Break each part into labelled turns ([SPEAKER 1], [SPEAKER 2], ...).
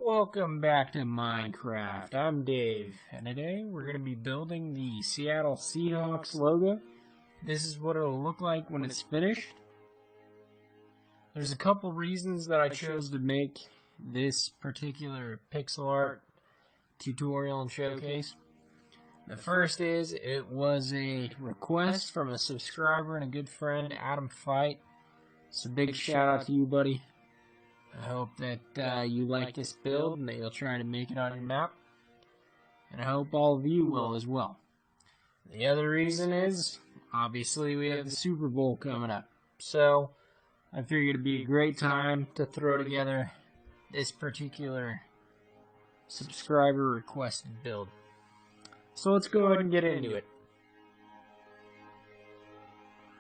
[SPEAKER 1] Welcome back to Minecraft. I'm Dave, and today we're going to be building the Seattle Seahawks logo. This is what it'll look like when it's finished. There's a couple reasons that I chose to make this particular pixel art tutorial and showcase. The first is it was a request from a subscriber and a good friend, Adam Fight. So big shout out to you, buddy. I hope that you like this build and that you'll try to make it on your map. And I hope all of you will as well. The other reason is, obviously, we have the Super Bowl coming up. So, I figured it'd be a great time to throw together this particular subscriber requested build. So let's go ahead and get into it.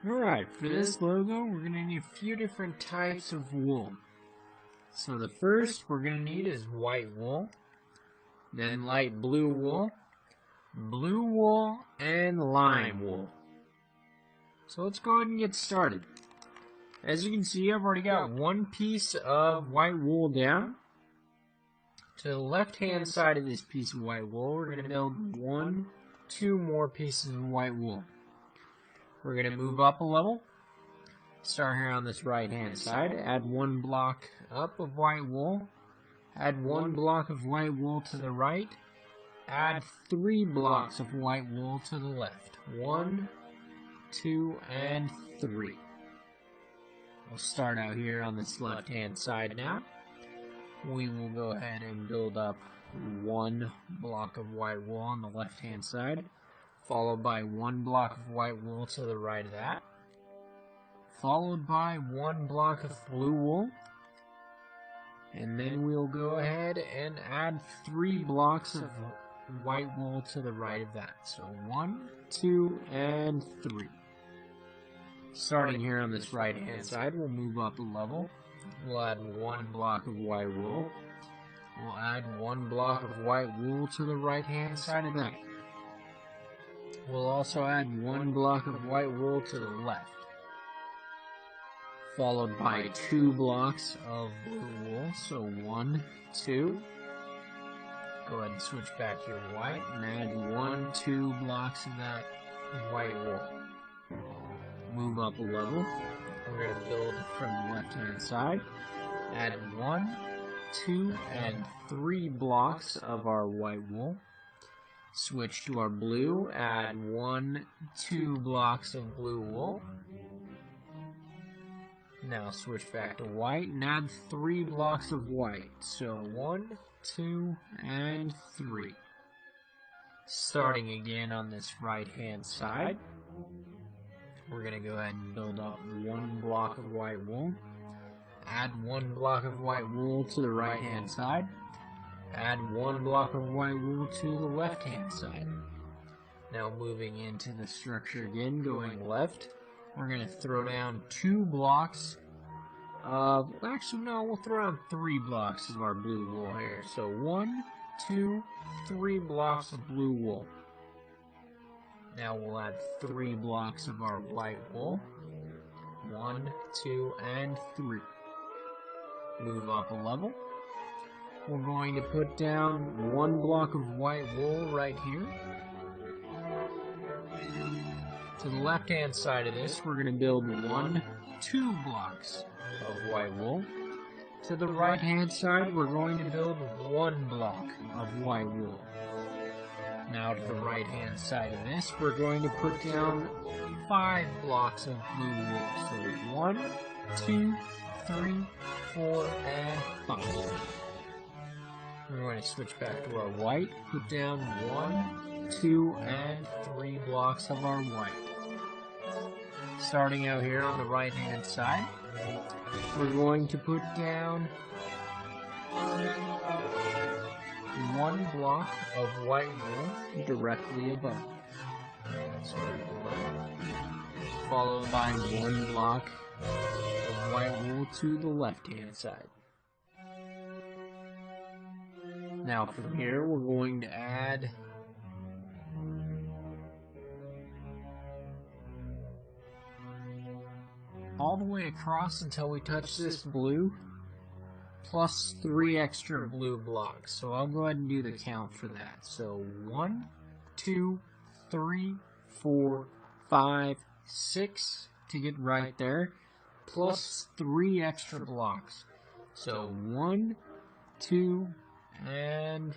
[SPEAKER 1] Alright, for this logo, we're going to need a few different types of wool. So the first we're going to need is white wool, then light blue wool, and lime wool. So let's go ahead and get started. As you can see, I've already got one piece of white wool down. To the left-hand side of this piece of white wool, we're going to build two more pieces of white wool. We're going to move up a level. Start here on this right-hand side, add one block up of white wool, add one block of white wool to the right, add 3 blocks of white wool to the left. 1, 2, and 3. We'll start out here on this left-hand side now. We will go ahead and build up 1 block of white wool on the left-hand side, followed by 1 block of white wool to the right of that, followed by 1 block of blue wool, and then we'll go ahead and add 3 blocks of white wool to the right of that. So 1, 2, and 3. Starting here on this right hand side, we'll move up a level. We'll add 1 block of white wool. We'll add 1 block of white wool to the right hand side of that. We'll also add 1 block of white wool to the left, followed by 2 blocks of blue wool, so 1, 2. Go ahead and switch back to your white and add 1, 2 blocks of that white wool. Move up a level. We're going to build from the left-hand side. Add 1, 2, and 3 blocks of our white wool. Switch to our blue, add 1, 2 blocks of blue wool. Now switch back to white and add 3 blocks of white. So 1, 2, and 3. Starting again on this right hand side, we're going to go ahead and build up 1 block of white wool. Add 1 block of white wool to the right hand side. Add 1 block of white wool to the left hand side. Now moving into the structure again, going left. We're going to throw down 2 blocks of, actually no, we'll throw down 3 blocks of our blue wool here. So 1, 2, 3 blocks of blue wool. Now we'll add 3 blocks of our white wool. 1, 2, and 3. Move up a level. We're going to put down 1 block of white wool right here. To the left-hand side of this, we're going to build 2 blocks of white wool. To the right-hand side, we're going to build 1 block of white wool. Now to the right-hand side of this, we're going to put down 5 blocks of blue wool. So 1, 2, 3, 4, and 5. We're going to switch back to our white, put down 1, 2, and 3 blocks of our white. Starting out here on the right hand side, we're going to put down 1 block of white wool directly above, followed by 1 block of white wool to the left hand side. Now from here we're going to add all the way across until we touch this blue. plus 3 extra blue blocks. So I'll go ahead and do the count for that. So 1, 2, 3, 4, 5, 6 to get right there, plus 3 extra blocks. So 1, 2, and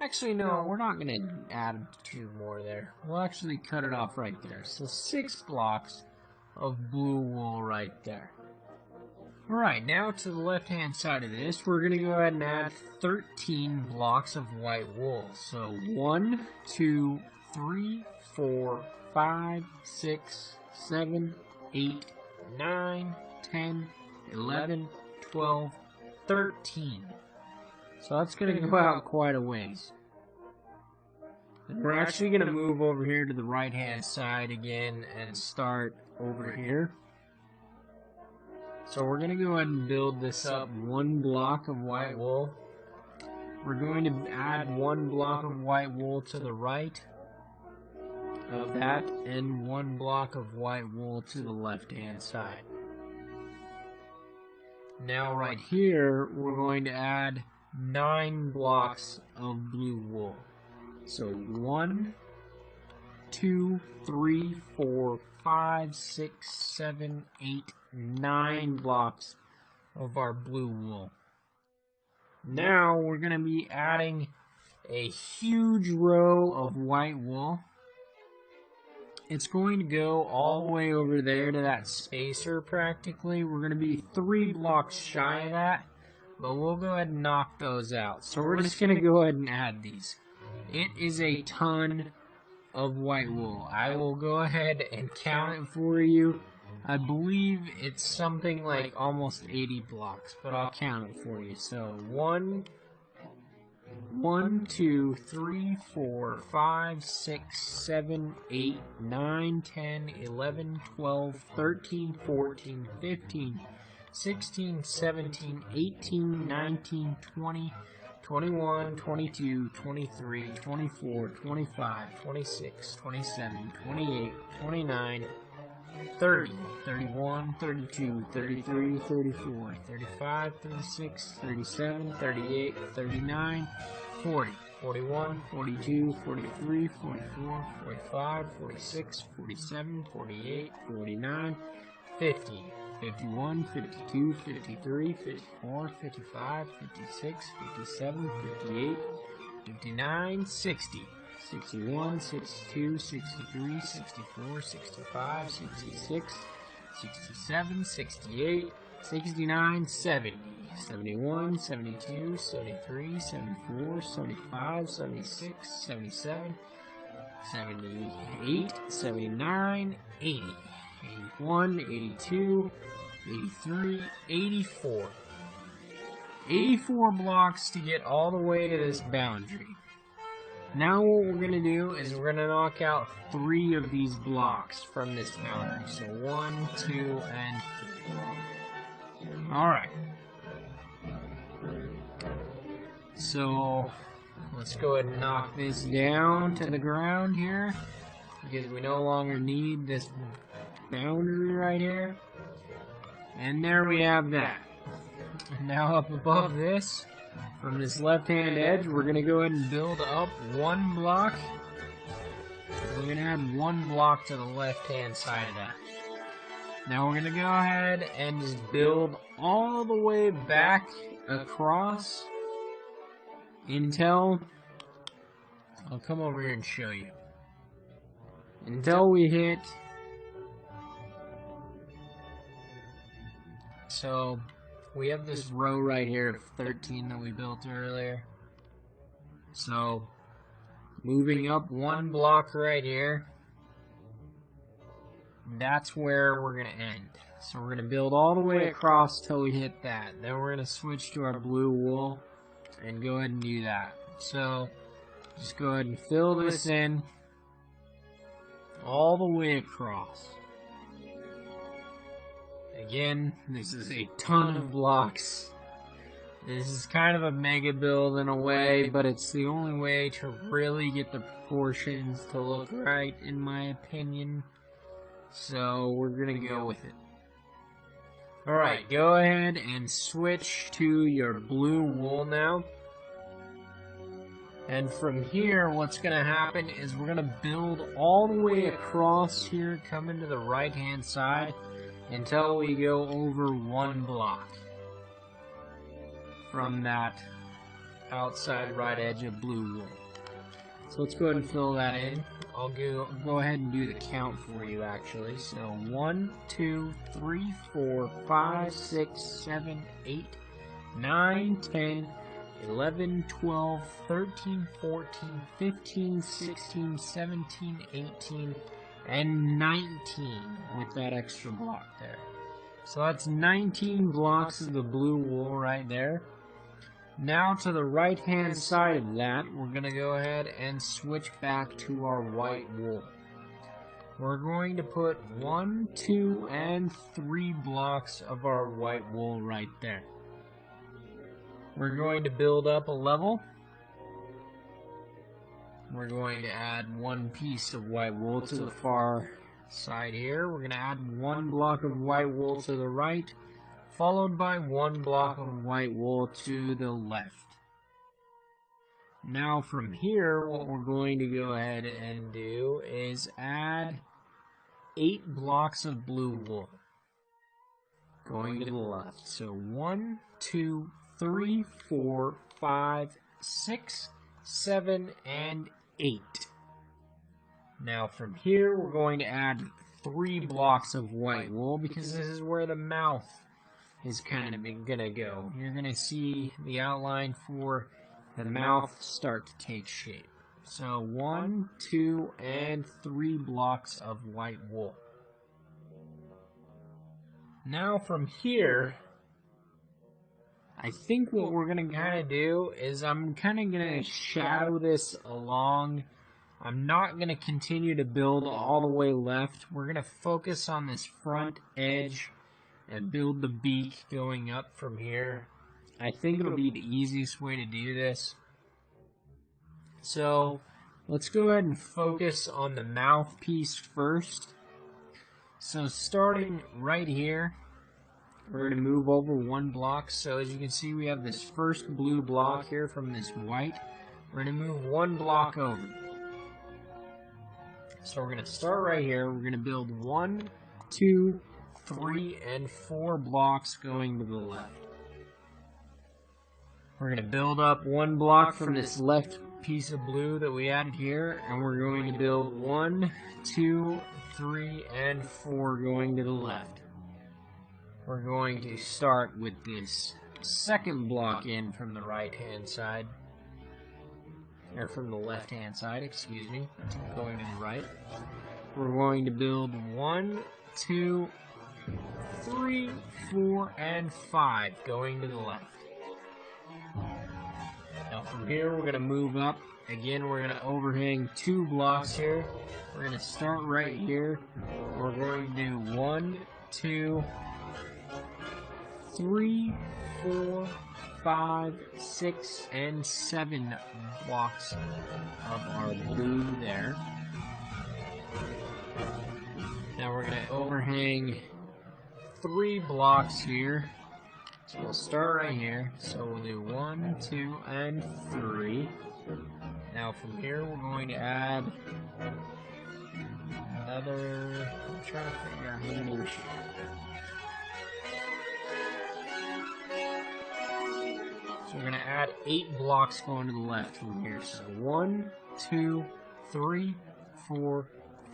[SPEAKER 1] actually no, we're not going to add 2 more there. We'll actually cut it off right there. So 6 blocks of blue wool right there. Alright, now to the left-hand side of this, we're going to go ahead and add 13 blocks of white wool. So 1, 2, 3, 4, 5, 6, 7, 8, 9, 10, 11, 12, 13. So that's going to go out quite a ways. And we're actually going to move over here to the right-hand side again and start over here. So we're going to go ahead and build this up 1 block of white wool. We're going to add 1 block of white wool to the right of that, and 1 block of white wool to the left-hand side. Now right here, we're going to add 9 blocks of blue wool. So 1, 2, 3, 4, 5, 6, 7, 8, 9 blocks of our blue wool. Now we're going to be adding a huge row of white wool. It's going to go all the way over there to that spacer practically. We're going to be 3 blocks shy of that, but we'll go ahead and knock those out. So we're just going to go ahead and add these. It is a ton of white wool. I will go ahead and count it for you. I believe it's something like almost 80 blocks, but I'll count it for you. So 1, 2, 3, 4, 5, 6, 7, 8, 9, 10, 11, 12, 13, 14, 15, 16, 17, 18, 19, 20, 21, 22, 23, 24, 25, 26, 27, 28, 29, 30, 31, 32, 33, 34, 35, 36, 37, 38, 39, 40, 41, 42, 43, 44, 45, 46, 47, 48, 49, 50, 51, 52, 53, 54, 55, 56, 57, 58, 59, 60. 61, 62, 63, 64, 65, 66, 67, 68, 69, 70, 71, 72, 73, 74, 75, 76, 77, 78, 79, 80, 81, 82, 83, 84. 84 blocks to get all the way to this boundary. Now what we're going to do is we're going to knock out 3 of these blocks from this boundary. So 1, 2, and 3. Alright. So let's go ahead and knock this down to the ground here, because we no longer need this boundary right here. And there we have that. And now up above this, from this left-hand edge, we're going to go ahead and build up 1 block. We're going to add 1 block to the left-hand side of that. Now we're going to go ahead and just build all the way back across until, I'll come over here and show you, until we hit, so we have this row right here of 13 that we built earlier. So, moving up 1 block right here, that's where we're going to end. So we're going to build all the way across till we hit that. Then we're going to switch to our blue wool and go ahead and do that. So, just go ahead and fill this in all the way across. Again, this is a ton of blocks. This is kind of a mega build in a way, but it's the only way to really get the proportions to look right, in my opinion. So we're gonna go with it. Alright, go ahead and switch to your blue wool now. And from here, what's going to happen is we're going to build all the way across here, coming to the right-hand side, until we go over one block from that outside right edge of blue wool. So let's go ahead and fill that in. I'll go ahead and do the count for you, actually. So 1, 2, 3, 4, 5, 6, 7, 8, 9, 10, 11, 12, 13, 14, 15, 16, 17, 18, and 19 with that extra block there. So that's 19 blocks of the blue wool right there. Now to the right hand side of that, we're going to go ahead and switch back to our white wool. We're going to put 1, 2, and 3 blocks of our white wool right there. We're going to build up a level. We're going to add 1 piece of white wool to the far side here. We're going to add 1 block of white wool to the right, followed by 1 block of white wool to the left. Now from here, what we're going to go ahead and do is add 8 blocks of blue wool going to the left. So 1, 2, 3, 4, 5, 6, 7, and 8. Now from here, we're going to add 3 blocks of white wool because this is where the mouth is kind of gonna go. You're gonna see the outline for the mouth start to take shape. So 1, 2, and 3 blocks of white wool. Now from here, I think what we're gonna kind of do is I'm kind of gonna shadow this along. I'm not gonna continue to build all the way left. We're gonna focus on this front edge and build the beak going up from here. I think it'll be the easiest way to do this. So let's go ahead and focus on the mouthpiece first. So starting right here, we're going to move over 1 block. So as you can see, we have this first blue block here from this white. We're going to move 1 block over. So we're going to start right here. We're going to build 1, 2, 3, and 4 blocks going to the left. We're going to build up 1 block from this left piece of blue that we added here, and we're going to build 1, 2, 3, and 4 going to the left. We're going to start with this second block in from the right hand side, or from the left hand side, excuse me, going to the right. We're going to build 1, 2, 3, 4, and 5 going to the left. Now from here we're going to move up. Again, we're going to overhang 2 blocks here. We're going to start right here. We're going to do 1, 2, 3, 4, 5, 6, and 7 blocks of our blue there. Now we're going to overhang 3 blocks here. So we'll start right here. So we'll do 1, 2, and 3. Now from here we're going to add another. I'm trying to figure out how many we should. So we're going to add 8 blocks going to the left from here. So 1, 2, 3, 4,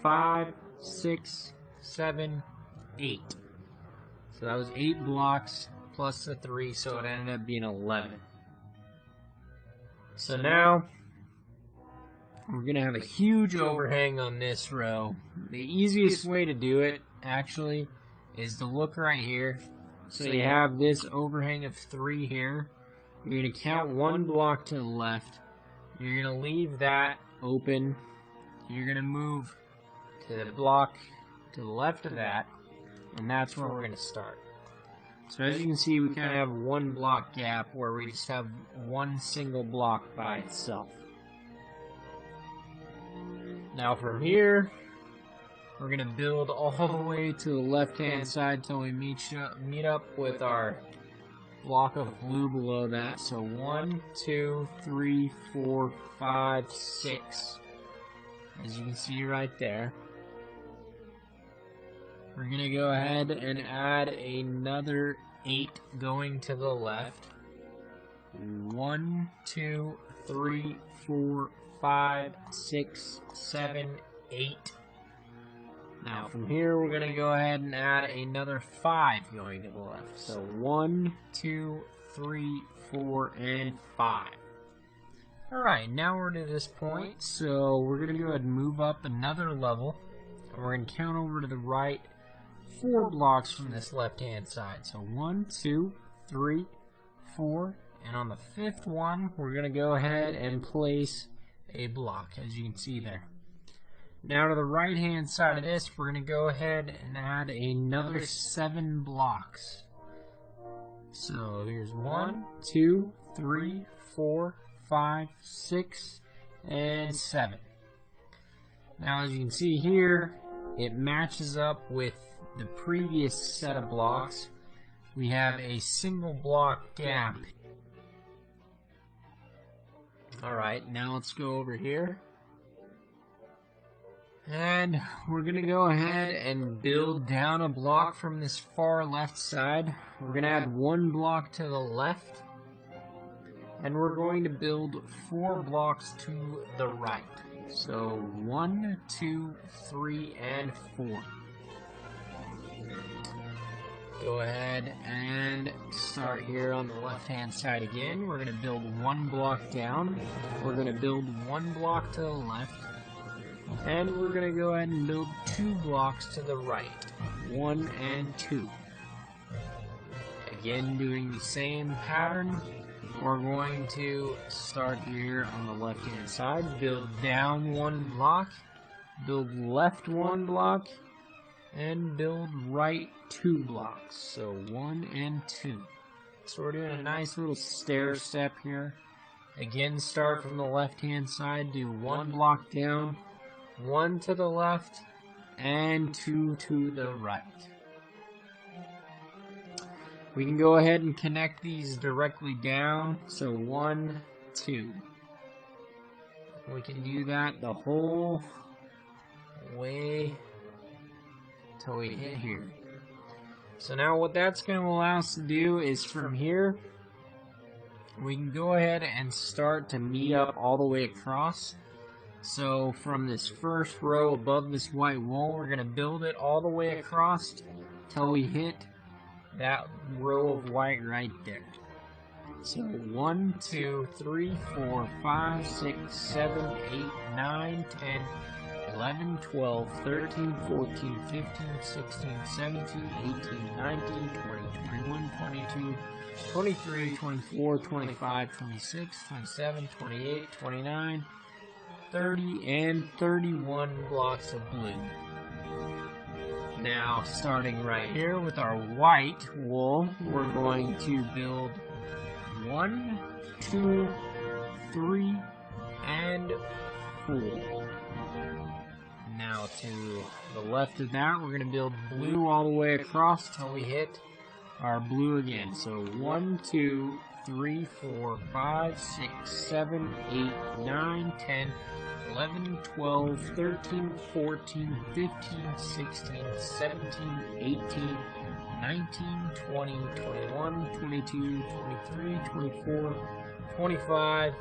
[SPEAKER 1] 5, 6, 7, 8. So that was 8 blocks plus the 3, so it ended up being 11. So now, we're going to have a huge overhang on this row. The easiest way to do it, actually, is to look right here. So you have this overhang of 3 here. You're going to count 1 block to the left. You're going to leave that open. You're going to move to the block to the left of that, and that's where we're going to start. So as you can see, we kind of have 1 block gap where we just have 1 single block by itself. Now from here, We're going to build all the way to the left-hand side till we meet up with our block of blue below that. So 1, 2, 3, 4, 5, 6. As you can see right there. We're going to go ahead and add another 8 going to the left. 1, 2, 3, 4, 5, 6, 7, 8. Now from here we're going to go ahead and add another 5 going to the left. So 1, 2, 3, 4, and 5. Alright, now we're to this point, so we're going to go ahead and move up another level. And we're going to count over to the right 4 blocks from this left-hand side. So 1, 2, 3, 4, and on the 5th one, we're going to go ahead and place a block, as you can see there. Now to the right-hand side of this, we're going to go ahead and add another 7 blocks. So here's 1, 2, 3, 4, 5, 6, and 7. Now as you can see here, it matches up with the previous set of blocks. We have a single block gap. Alright, now let's go over here. And we're going to go ahead and build down a block from this far left side. We're going to add 1 block to the left. And we're going to build 4 blocks to the right. So 1, 2, 3, and 4. Go ahead and start here on the left-hand side again. We're going to build 1 block down. We're going to build 1 block to the left. And we're going to go ahead and build 2 blocks to the right. 1 and 2. Again, doing the same pattern. We're going to start here on the left-hand side. Build down 1 block. Build left 1 block. And build right 2 blocks. So 1 and 2. So we're doing a nice little stair step here. Again, start from the left-hand side. Do 1 block down. 1 to the left, and 2 to the right. We can go ahead and connect these directly down, so 1, 2. We can do that the whole way till we hit here. So now what that's going to allow us to do is from here, we can go ahead and start to meet up all the way across. So from this first row above this white wall, we're going to build it all the way across till we hit that row of white right there. So 1, 2, 3, 4, 5, 6, 7, 8, 9, 10, 11, 12, 13, 14, 15, 16, 17, 18, 19, 20, 21, 22, 23, 24, 25, 26, 27, 28, 29, 30 and 31 blocks of blue. Now, starting right here with our white wool, we're going to build 1, 2, 3, and 4. Now, to the left of that, we're going to build blue all the way across till we hit our blue again. So 1, 2, 3, 4, 5, 6, 7, 8, 9, 10, 11, 12, 13, 14, 15, 16, 17, 18, 19, 20, 21, 22, 23, 24, 25,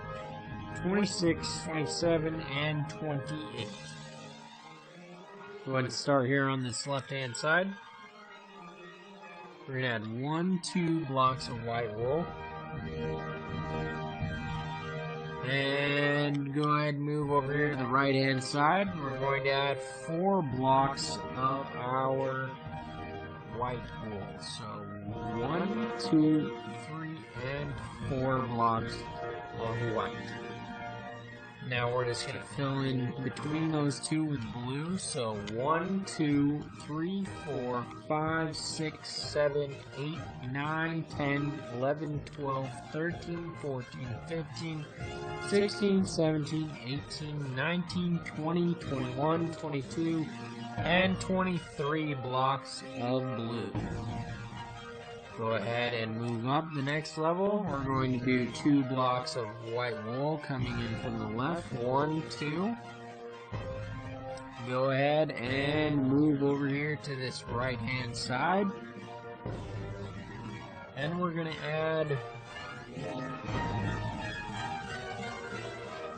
[SPEAKER 1] 26, 27, and 28. Go ahead and start here on this left-hand side. We're going to add 1, 2 blocks of white wool. And go ahead and move over here to the right-hand side. We're going to add 4 blocks of our white wool. So 1, 2, 3, and 4 blocks of white. Now we're just going to fill in between those two with blue. So 1, 2, 3, 4, 5, 6, 7, 8, 9, 10, 11, 12, 13, 14, 15, 16, 17, 18, 19, 20, 21, 22, and 23 blocks of blue. Go ahead and move up the next level. We're going to do 2 blocks of white wool coming in from the left. 1, 2. Go ahead and move over here to this right hand side. And we're going to add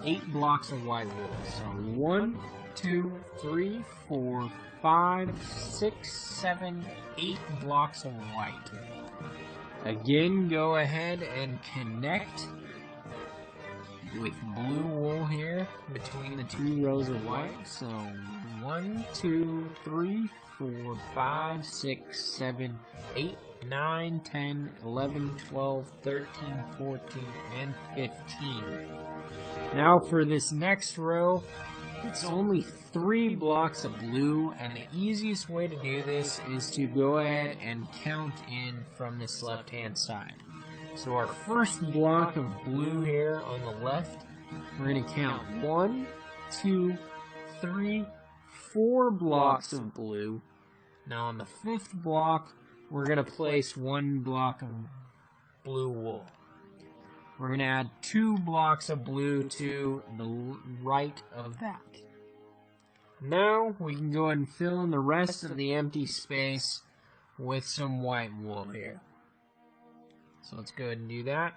[SPEAKER 1] 8 blocks of white wool. So 1, 2, 3, 4, 5, 6, 7, 8 blocks of white. Again, go ahead and connect with blue wool here between the 2 rows of white. So 1, 2, 3, 4, 5, 6, 7, 8, 9, 10, 11, 12, 13, 14, and 15. Now for this next row, it's only 3 blocks of blue, and the easiest way to do this is to go ahead and count in from this left-hand side. So our first block of blue here on the left, we're going to count 1, 2, 3, 4 blocks of blue. Now on the 5th block, we're going to place 1 block of blue wool. We're going to add 2 blocks of blue to the right of that. Now we can go ahead and fill in the rest of the empty space with some white wool here. So let's go ahead and do that.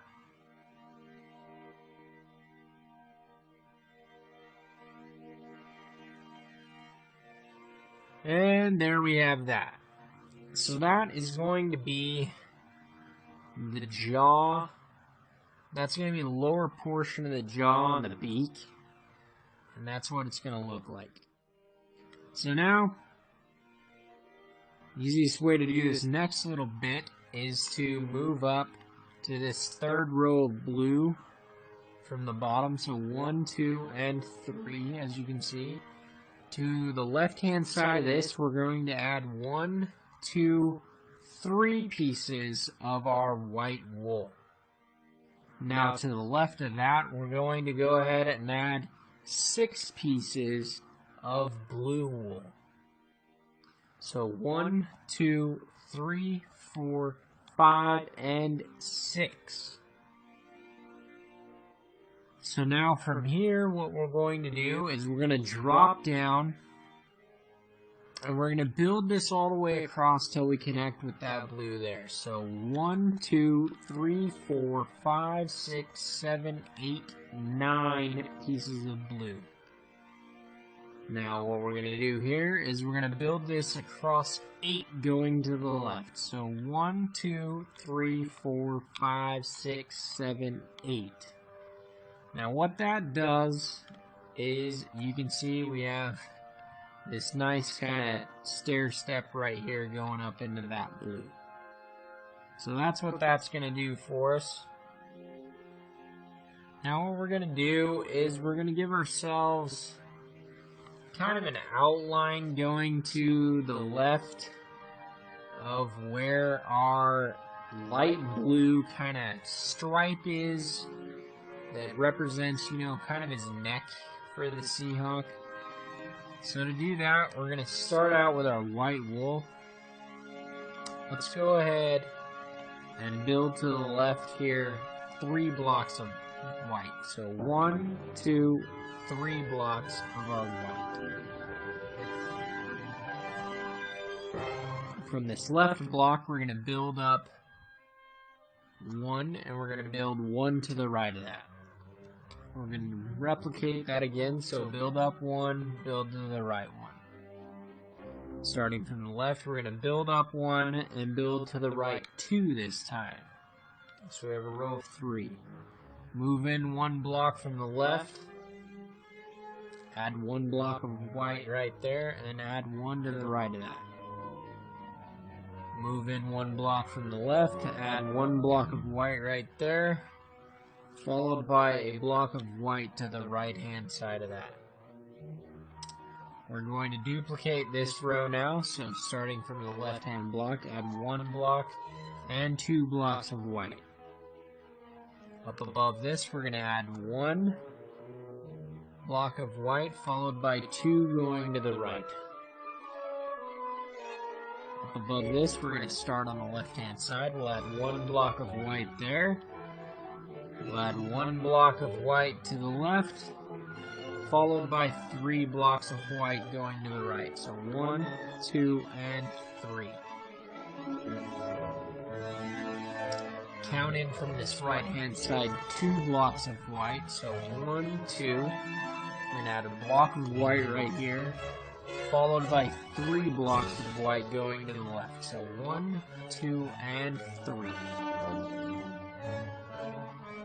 [SPEAKER 1] And there we have that. So that is going to be the jaw. That's going to be the lower portion of the jaw and the beak. And that's what it's going to look like. So now, the easiest way to do this next little bit is to move up to this 3rd row of blue from the bottom. So 1, 2, and 3, as you can see. To the left-hand side of this, we're going to add 1, 2, 3 pieces of our white wool. Now to the left of that, we're going to go ahead and add 6 pieces of blue wool. So 1, 2, 3, 4, 5, and 6. So now from here, what we're going to do is we're going to drop down, and we're going to build this all the way across till we connect with that blue there. So 1, 2, 3, 4, 5, 6, 7, 8, 9 pieces of blue. Now what we're going to do here is we're going to build this across 8 going to the left. So 1, 2, 3, 4, 5, 6, 7, 8. Now what that does is you can see we have this nice kind of stair step right here going up into that blue. So that's what that's going to do for us. Now what we're going to do is we're going to give ourselves kind of an outline going to the left of where our light blue kind of stripe is that represents, kind of his neck for the Seahawk. So to do that, we're going to start out with our white wool. Let's go ahead and build to the left here 3 blocks of white. So 1, 2, 3 blocks of our white. From this left block, we're going to build up 1, and we're going to build 1 to the right of that. We're going to replicate that again, so build up 1, build to the right 1. Starting from the left, we're going to build up 1 and build to the right 2 this time. So we have a row of 3. Move in 1 block from the left, add 1 block of white right there, and then add 1 to the right of that. Move in 1 block from the left, add 1 block of white right there, followed by a block of white to the right hand side of that. We're going to duplicate this row now, so starting from the left hand block, add 1 block and 2 blocks of white. Up above this, we're going to add 1 block of white, followed by 2 going to the right. up above this, we're going to start on the left-hand side. We'll add 1 block of white there. We'll add 1 block of white to the left, followed by 3 blocks of white going to the right. So 1, 2, and 3. Count in from this right-hand side 2 blocks of white. So 1, 2. We're going to add a block of white right here, followed by 3 blocks of white going to the left. So 1, 2, and 3.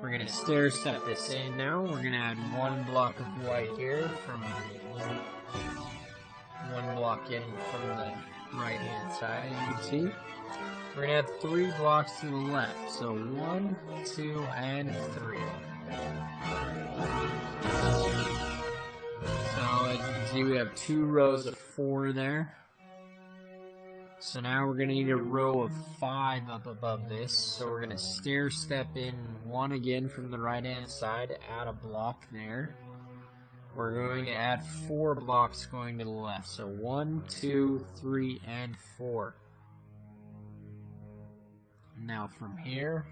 [SPEAKER 1] We're going to stair step this in now. We're going to add 1 block of white here from 1 block in from the right hand side, as you can see. We're going to add 3 blocks to the left. So 1, 2, and 3. So as you can see, we have 2 rows of 4 there. So now we're going to need a row of 5 up above this. So we're going to stair step in 1 again from the right hand side, add a block there. We're going to add 4 blocks going to the left. So 1, 2, 3, and 4. Now from here,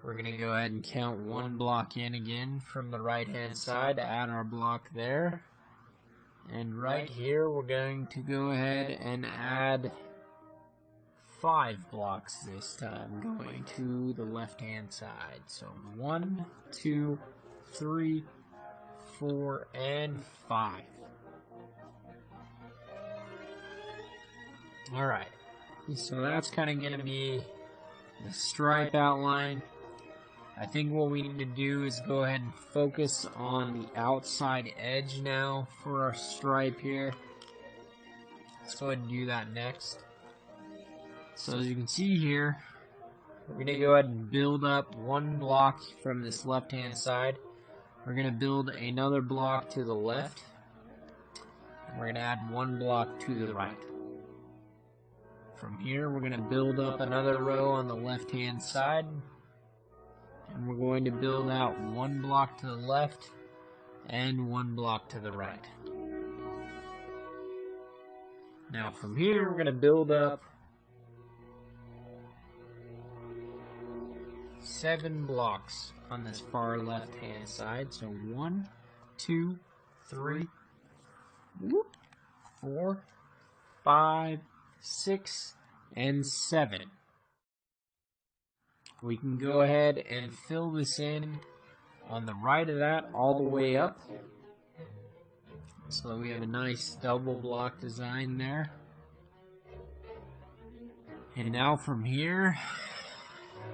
[SPEAKER 1] we're going to go ahead and count 1 block in again from the right hand side, add our block there. And right here, we're going to go ahead and add 5 blocks this time, going to the left-hand side. So 1, 2, 3, 4, and 5. Alright, so that's kind of going to be the stripe outline. I think what we need to do is go ahead and focus on the outside edge now for our stripe here. Let's go ahead and do that next. So as you can see here, we're going to go ahead and build up 1 block from this left-hand side. We're going to build another block to the left. And we're going to add 1 block to the right. From here, we're going to build up another row on the left-hand side. And we're going to build out 1 block to the left and 1 block to the right. Now from here, we're going to build up 7 blocks on this far left hand side. So 1, 2, 3, 4, 5, 6, and 7. We can go ahead and fill this in on the right of that all the way up. So we have a nice double block design there. And now from here,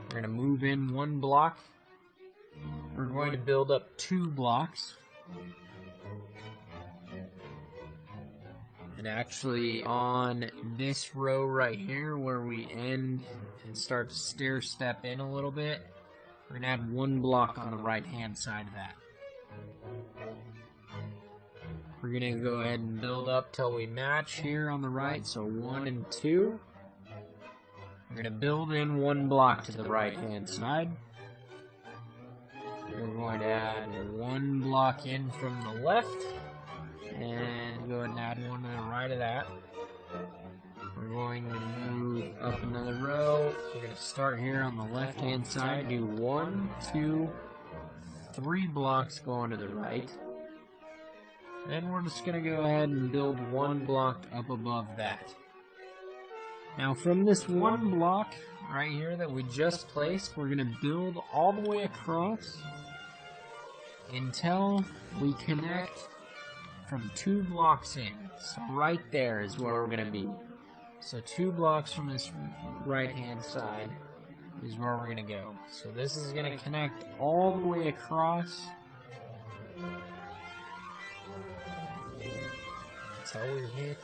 [SPEAKER 1] we're going to move in 1 block. We're going to build up 2 blocks. And actually on this row right here where we end and start to stair step in a little bit, we're going to add 1 block on the right hand side of that. We're going to go ahead and build up till we match here on the right, so 1 and 2. We're going to build in 1 block to the right hand side. We're going to add 1 block in from the left. And go ahead and add 1 to the right of that. We're going to move up another row. We're going to start here on the left hand side. Do 1, 2, 3 blocks going to the right. Then we're just going to go ahead and build 1 block up above that. Now from this 1 block right here that we just placed, we're going to build all the way across until we connect from 2 blocks in. So right there is where we're going to be. So 2 blocks from this right hand side is where we're going to go. So this is going to connect all the way across until we hit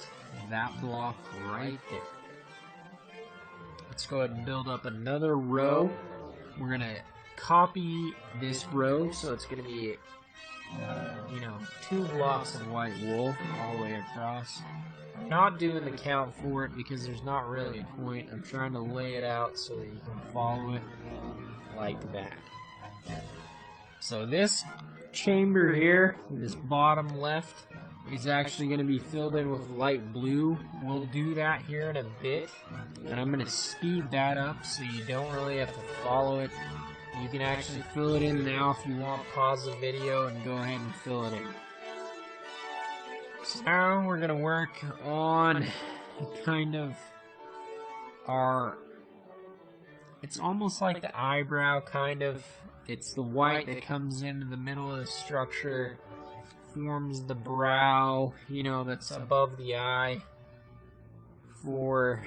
[SPEAKER 1] that block right there. Let's go ahead and build up another row. We're going to copy this row, so it's going to be 2 blocks of white wool all the way across. I'm not doing the count for it because there's not really a point. I'm trying to lay it out so that you can follow it like that. So this chamber here, this bottom left, is actually going to be filled in with light blue. We'll do that here in a bit, and I'm going to speed that up so you don't really have to follow it. You can actually fill it in now if you want. Pause the video and go ahead and fill it in. So now we're going to work on kind of our, it's almost like the eyebrow kind of. It's the white that comes into the middle of the structure, forms the brow, you know, that's above the eye for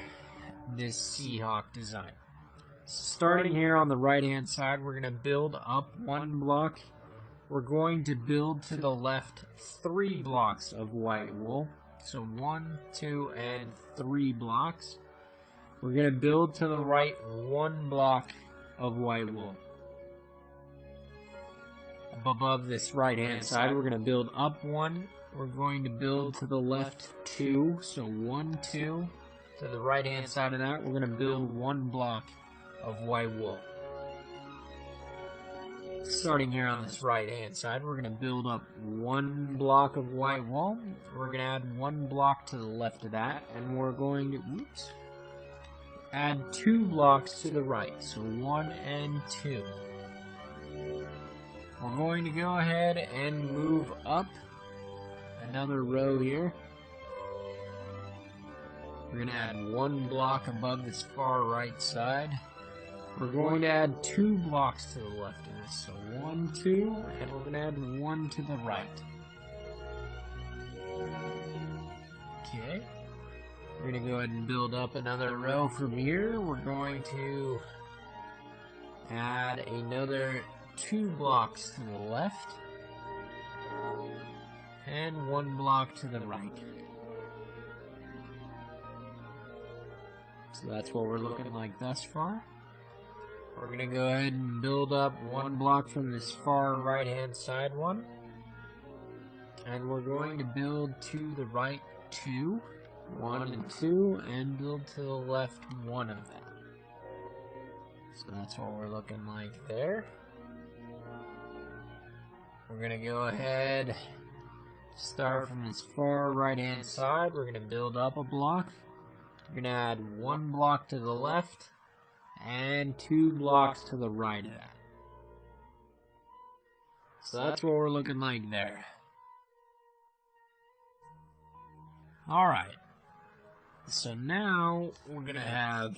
[SPEAKER 1] this Seahawk design. Starting here on the right hand side, we're going to build up one block. We're going to build to the left 3 blocks of white wool. So 1, 2, and 3 blocks. We're going to build to the right 1 block of white wool. Above this right hand side, we're going to build up 1. We're going to build to the left 2. So 1, 2. To the right hand side of that, we're going to build 1 block of white wool. Starting here on this right hand side, we're going to build up 1 block of white wool. We're going to add 1 block to the left of that, and we're going to add 2 blocks to the right. So 1 and 2. We're going to go ahead and move up another row here. We're going to add 1 block above this far right side. We're going to add 2 blocks to the left of this. So 1, 2, and we're going to add 1 to the right. Okay. We're going to go ahead and build up another row from here. We're going to add another 2 blocks to the left and 1 block to the right. So that's what we're looking like thus far. We're going to go ahead and build up 1 block from this far right hand side one, and we're going to build to the right 2, 1 and 2, and build to the left 1 of them. So that's what we're looking like there. We're going to go ahead, start from this far right hand side. We're going to build up a block. We're going to add 1 block to the left and 2 blocks to the right of that. So that's what we're looking like there. Alright. So now we're going to have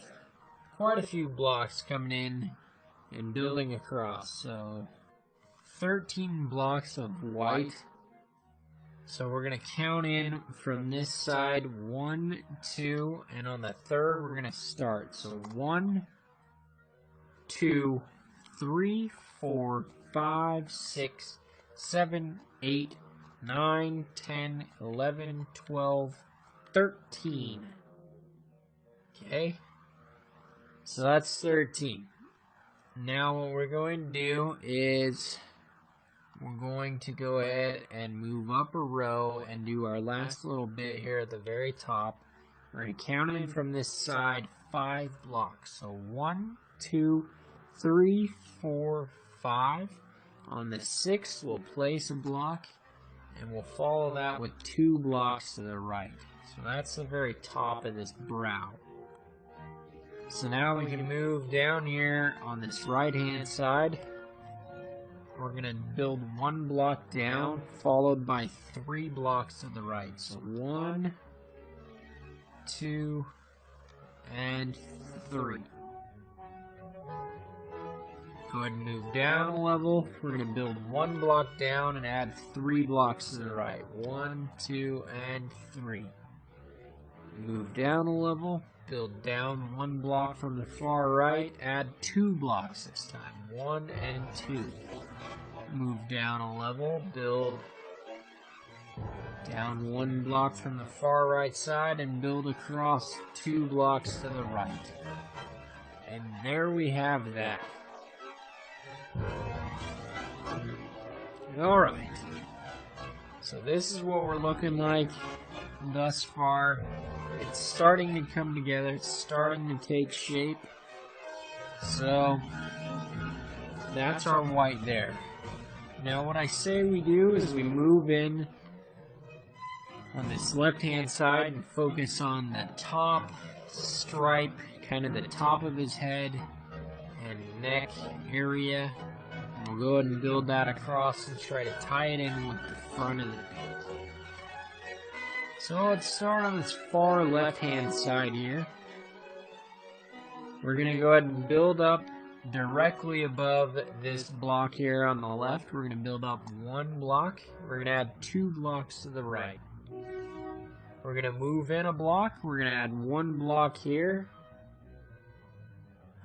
[SPEAKER 1] quite a few blocks coming in and building across. So 13 blocks of white. So we're going to count in from this side 1, 2, and on the third we're going to start. So 1, 2, 3, 4, 5, 6, 7, 8, 9, 10, 11, 12, 13. Okay? So that's 13. Now what we're going to do is we're going to go ahead and move up a row and do our last little bit here at the very top. We're going to count in from this side 5 blocks. So 1, 2, 3, 4, 5. On the 6th, we'll place a block, and we'll follow that with 2 blocks to the right. So that's the very top of this brow. So now we can move down here on this right-hand side. We're going to build 1 block down, followed by 3 blocks to the right. So 1, 2, and 3. Go ahead and move down a level. We're going to build 1 block down and add 3 blocks to the right. 1, 2, and 3. Move down a level. Build down 1 block from the far right. Add 2 blocks this time. 1 and 2. Move down a level. Build down 1 block from the far right side and build across 2 blocks to the right. And there we have that. Alright. So this is what we're looking like thus far. It's starting to come together. It's starting to take shape. So that's our white there. Now what I say we do is we move in on this left-hand side and focus on the top stripe, kind of the top of his head and neck area. And we'll go ahead and build that across and try to tie it in with the front of the paint. So let's start on this far left-hand side here. We're going to go ahead and build up directly above this block here on the left. We're going to build up one block. We're going to add 2 blocks to the right. We're going to move in a block. We're going to add 1 block here.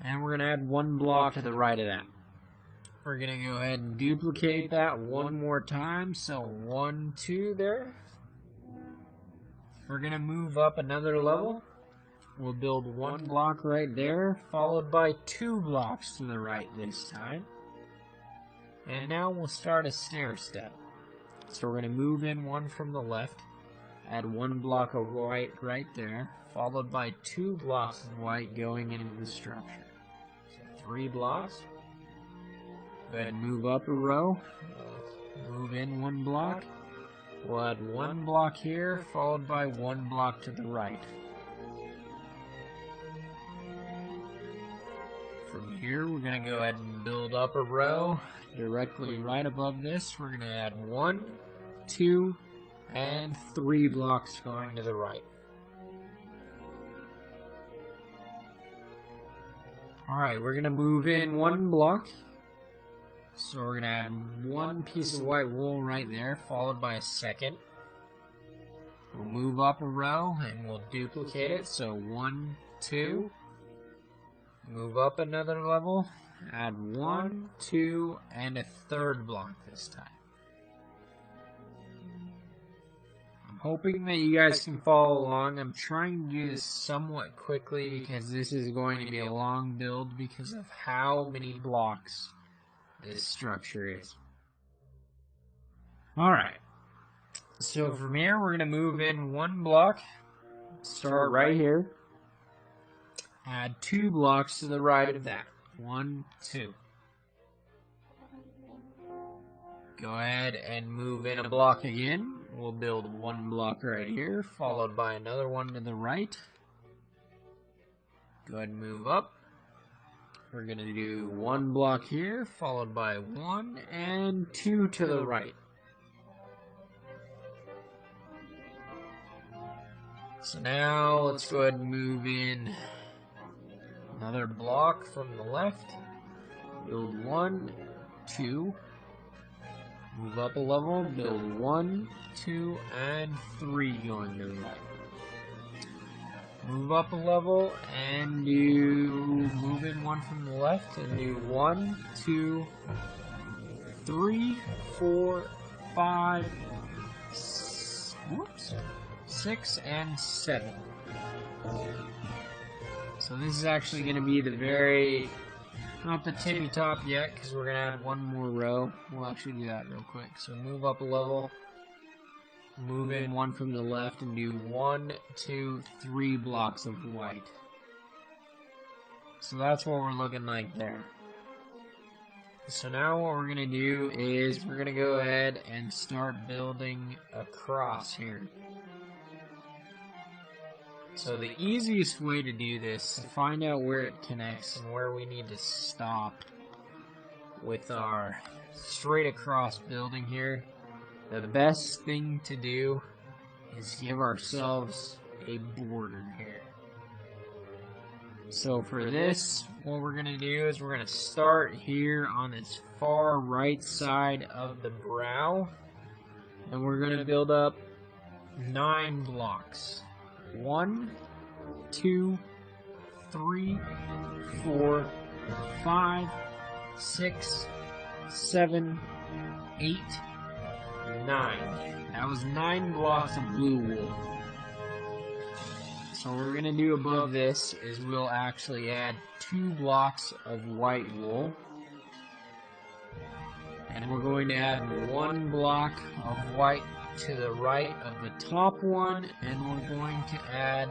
[SPEAKER 1] And we're going to add 1 block to the right of that. We're going to go ahead and duplicate that one more time. So 1, 2 there. We're going to move up another level. We'll build 1 block right there, followed by 2 blocks to the right this time. And now we'll start a stair step. So we're going to move in 1 from the left, add 1 block of white right there, followed by 2 blocks of white going into the structure. So 3 blocks. Go ahead and move up a row, move in 1 block. We'll add 1 block here, followed by 1 block to the right. From here, we're going to go ahead and build up a row directly right above this. We're going to add 1, 2, and 3 blocks going to the right. Alright, we're going to move in 1 block. So we're going to add 1 piece of white wool right there, followed by a second. We'll move up a row and we'll duplicate it. So 1, 2. Move up another level, add 1, 2, and a 3rd block this time. I'm hoping that you guys can follow along. I'm trying to do this somewhat quickly because this is going to be a long build because of how many blocks this structure is. Alright, so from here we're going to move in 1 block, start right here. Add 2 blocks to the right of that. 1, 2. Go ahead and move in a block again. We'll build 1 block right here, followed by another one to the right. Go ahead and move up. We're going to do 1 block here, followed by 1 and 2 to the right. So now let's go ahead and move in another block from the left. Build 1, 2. Move up a level. Build 1, 2, and 3 going to the right. Move up a level and move in 1 from the left and do 1, 2, 3, 4, 5, 6, and 7. So this is actually going to be the not the tippy top yet, because we're going to add 1 more row. We'll actually do that real quick. So move up a level, move in 1 from the left, and do 1, 2, 3 blocks of white. So that's what we're looking like there. So now what we're going to do is we're going to go ahead and start building across here. So the easiest way to do this, to find out where it connects and where we need to stop with our straight across building here, the best thing to do is give ourselves a border here. So for this, what we're going to do is we're going to start here on this far right side of the brow, and we're going to build up 9 blocks. 1, 2, 3, 4, 5, 6, 7, 8, 9. That was 9 blocks of blue wool. So what we're going to do above this is we'll actually add 2 blocks of white wool. And we're going to add 1 block of white to the right of the top one, and we're going to add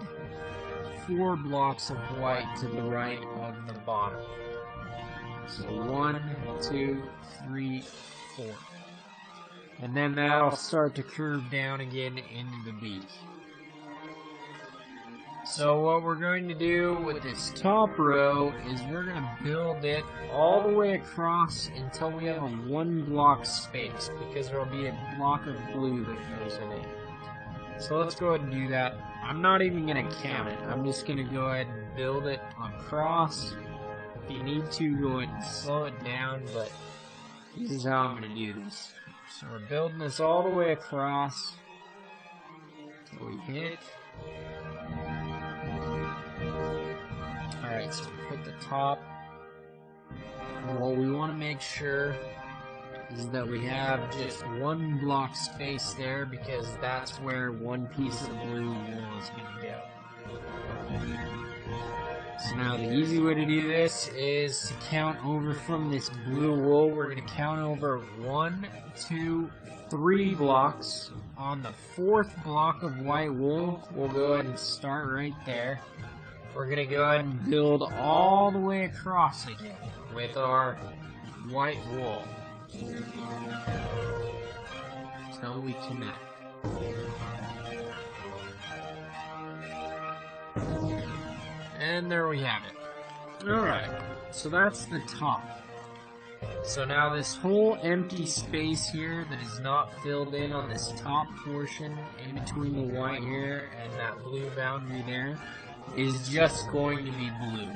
[SPEAKER 1] 4 blocks of white to the right of the bottom. So 1, 2, 3, 4. And then that'll start to curve down again into the beak. So what we're going to do with this top row is we're going to build it all the way across until we have a 1 block space, because there will be a block of blue that goes in it. So let's go ahead and do that. I'm not even going to count it. I'm just going to go ahead and build it across. If you need to, go ahead and slow it down, but this is how I'm going to do this. So we're building this all the way across until we hit. Alright, so we put the top. And what we want to make sure is that we have just 1 block space there, because that's where 1 piece of blue wool is going to go. So now the easy way to do this is to count over from this blue wool. We're going to count over 1, 2, 3 blocks. On the 4th block of white wool, we'll go ahead and start right there. We're going to go ahead and build all the way across again with our white wool until we connect. And there we have it. Alright, so that's the top. So now this whole empty space here that is not filled in on this top portion in between the white here and that blue boundary there is just going to be blue.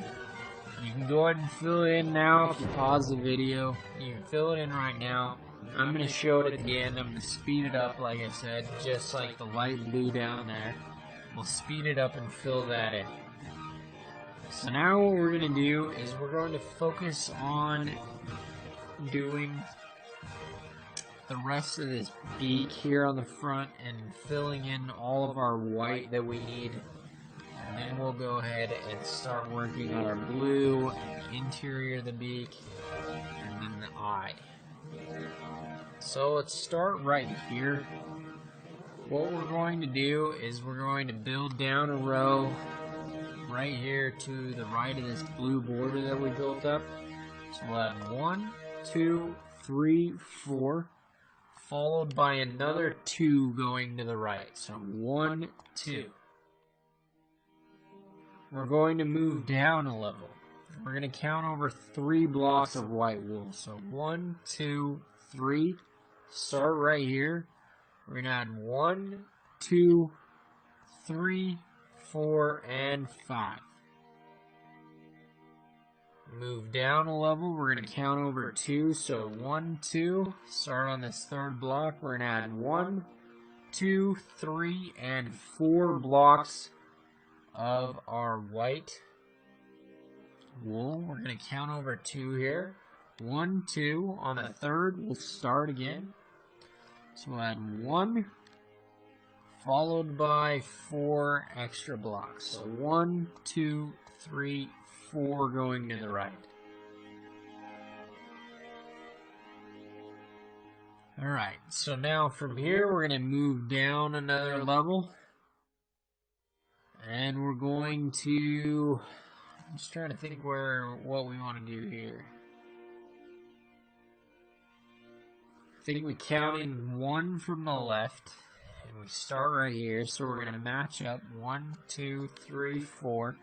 [SPEAKER 1] You can go ahead and fill it in now if you pause the video. You can fill it in right now. I'm going to show it again. I'm going to speed it up, like I said, just like the light blue down there. We'll speed it up and fill that in. So now what we're going to do is we're going to focus on doing the rest of this beak here on the front and filling in all of our white that we need. And then we'll go ahead and start working on our blue, the interior of the beak, and then the eye. So let's start right here. What we're going to do is we're going to build down a row right here to the right of this blue border that we built up. So we'll have 1, 2, 3, 4, followed by another 2 going to the right. So 1, 2. We're going to move down a level. We're going to count over 3 blocks of white wool. So 1, 2, 3. Start right here. We're going to add 1, 2, 3, 4, and 5. Move down a level. We're going to count over 2. So 1, 2. Start on this 3rd block. We're going to add 1, 2, 3, and 4 blocks of our white wool. We're going to count over 2 here. 1, 2. On the 3rd, we'll start again. So we'll add 1, followed by 4 extra blocks. So 1, 2, 3, 4 going to the right. Alright, so now from here we're going to move down another level. And we're going to, I'm just trying to think what we want to do here. I think we count in 1 from the left, and we start right here, so we're going to match up 1, 2, 3, 4.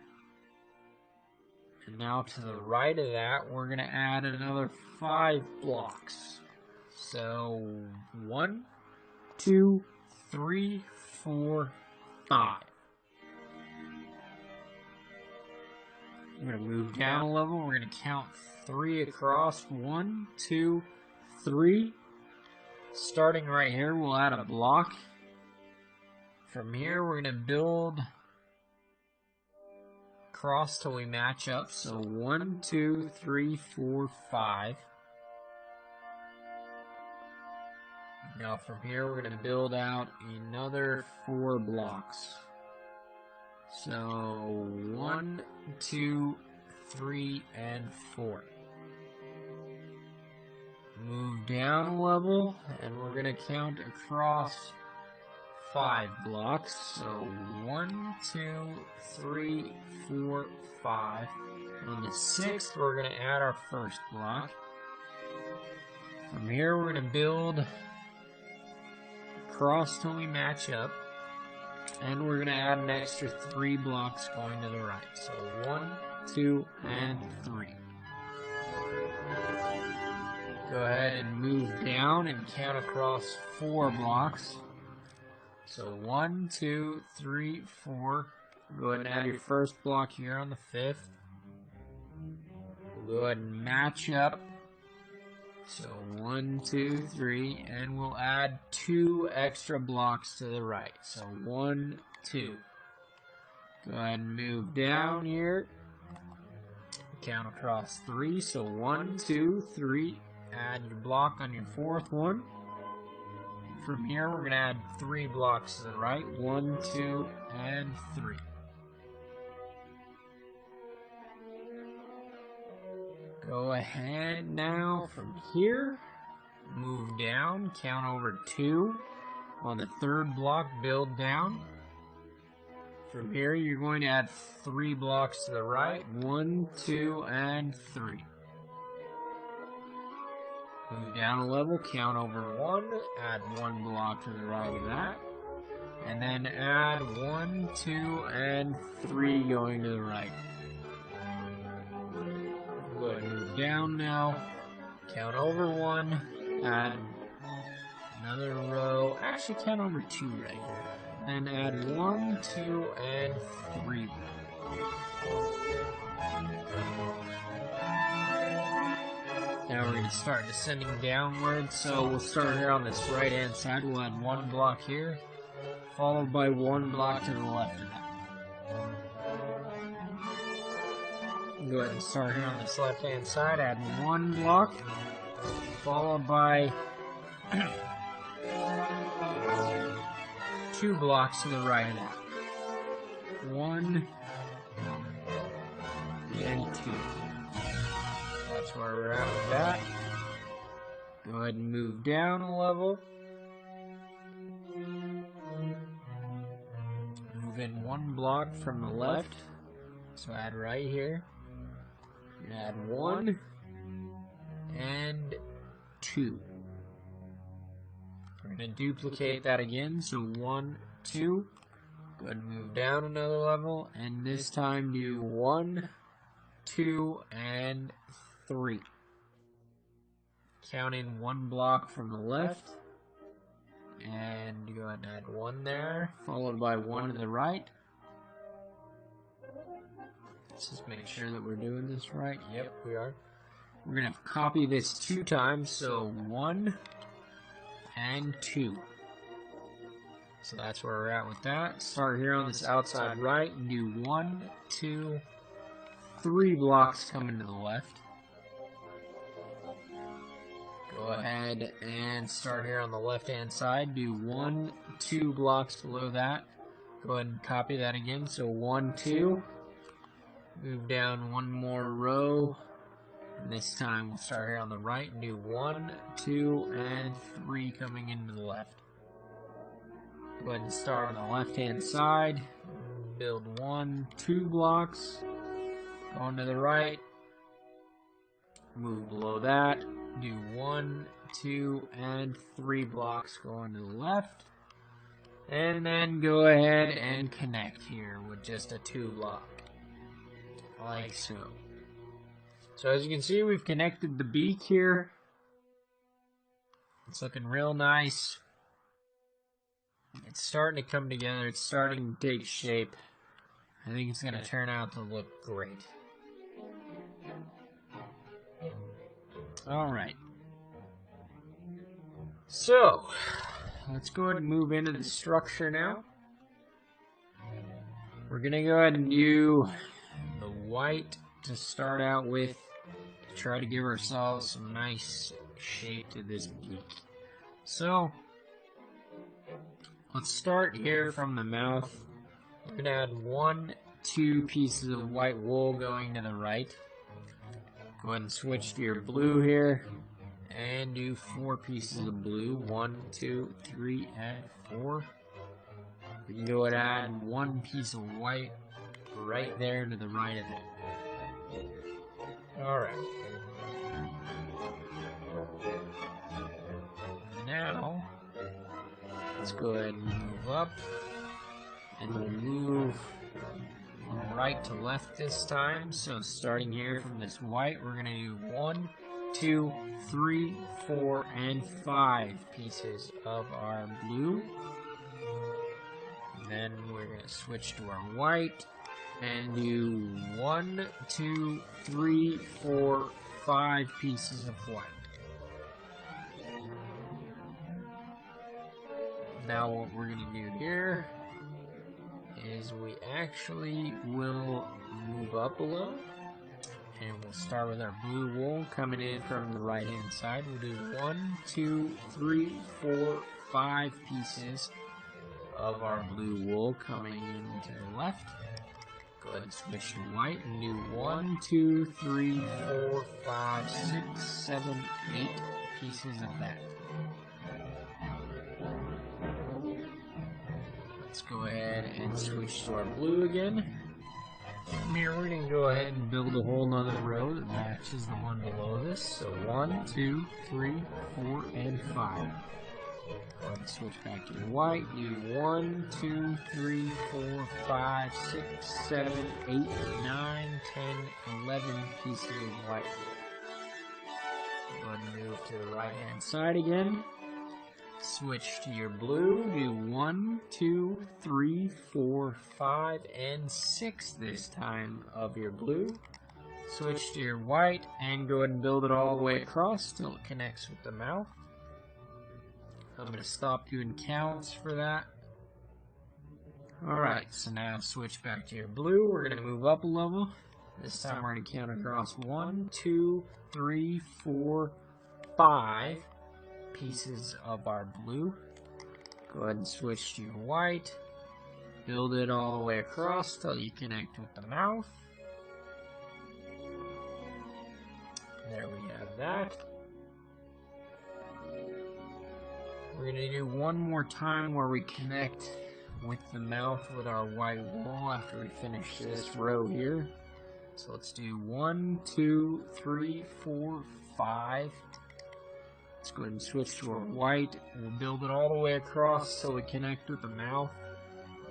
[SPEAKER 1] And now to the right of that, we're going to add another 5 blocks. So 1, 2, 3, 4, 5. We're going to move down a level. We're going to count 3 across. 1, 2, 3. Starting right here, we'll add a block. From here, we're going to build across till we match up. So 1, 2, 3, 4, 5. Now from here, we're going to build out another 4 blocks. So 1, 2, 3, and 4. Move down a level, and we're going to count across 5 blocks. So 1, 2, 3, 4, 5. On the 6th, we're going to add our first block. From here, we're going to build across till we match up. And we're going to add an extra 3 blocks going to the right. So 1, 2, and 3. Go ahead and move down and count across 4 blocks. So 1, 2, 3, 4. Go ahead and add your first block here on the 5th. We'll go ahead and match up. So 1, 2, 3, and we'll add 2 extra blocks to the right. So 1, 2. Go ahead and move down here. Count across 3. So 1, 2, 3. Add your block on your 4th one. From here, we're going to add 3 blocks to the right. 1, 2, and 3. Go ahead now from here, move down, count over 2. On the 3rd block, build down. From here, you're going to add 3 blocks to the right. 1, 2, and 3. Move down a level, count over 1, add 1 block to the right of that. And then add 1, 2, and 3 going to the right. Go ahead and move down now, count over 1, add another row, actually count over 2 right here, and add 1, 2, and 3. Now we're going to start descending downwards, so we'll start here on this right hand side. We'll add 1 block here, followed by 1 block to the left of that. Go ahead and start here on this left hand side, add 1 block, followed by 2 blocks to the right of that. 1 and 2. That's where we're at with that. Go ahead and move down a level. Move in 1 block from the left. So add right here. Add 1 and 2. We're going to duplicate that again. So 1, 2. Go ahead and move down another level. And this time do 1, 2, and 3. Counting 1 block from the left. And go ahead and add 1 there, followed by 1 to the right. Let's just make sure that we're doing this right. Yep, we are. We're going to copy this 2 times, so 1 and 2. So that's where we're at with that. Start here on this outside right and do 1, 2, 3 blocks coming to the left. Go ahead and start here on the left hand side. Do 1, 2 blocks below that. Go ahead and copy that again. So 1, 2. Move down 1 more row. And this time we'll start here on the right and do 1, 2, and 3 coming into the left. Go ahead and start on the left hand side. Build 1, 2 blocks. Going to the right. Move below that. Do 1, 2, and 3 blocks going to the left. And then go ahead and connect here with just a 2 block. Like so. So as you can see, we've connected the beak here. It's looking real nice. It's starting to come together. It's starting to take shape. I think it's going to turn out to look great. Alright. So, let's go ahead and move into the structure now. We're going to go ahead and do the white to start out with, to try to give ourselves some nice shape to this beak. So, let's start here from the mouth. We're going to add 1, 2 pieces of white wool going to the right. Go ahead and switch to your blue here. And do 4 pieces of blue. 1, 2, 3, and 4. We can go ahead and add 1 piece of white right there to the right of it. Alright. Now, Let's go ahead and move up. And we'll move from right to left this time. So starting here from this white, we're going to do 1, 2, 3, 4, and 5 pieces of our blue. Then we're going to switch to our white and do 1, 2, 3, 4, 5 pieces of white. Now what we're going to do here is we actually will move up a little, and we'll start with our blue wool coming in from the right hand side. We'll do 1, 2, 3, 4, 5 pieces of our blue wool coming in to the left. Go ahead and switch to white and do 1, 2, 3, 4, 5, 6, 7, 8 pieces of that. Let's go ahead and switch to our blue again. From here, we're going to go ahead and build a whole nother row that matches the one below this. So 1, 2, 3, 4, and 5. Go ahead and switch back to the white. Do 1, 2, 3, 4, 5, 6, 7, 8, 9, 10, 11 pieces of white. Go ahead and move to the right hand side again. Switch to your blue, do 1, 2, 3, 4, 5, and 6 this time of your blue. Switch to your white and go ahead and build it all the way across till it connects with the mouth. I'm going to stop doing counts for that. Alright, so now switch back to your blue. We're going to move up a level. This time we're going to count across 1, 2, 3, 4, 5 pieces of our blue. Go ahead and switch to your white. Build it all the way across till you connect with the mouth. There we have that. We're going to do one more time where we connect with the mouth with our white wool after we finish this row here. So let's do 1, 2, 3, 4, 5. Let's go ahead and switch to our white. We'll build it all the way across till we connect with the mouth.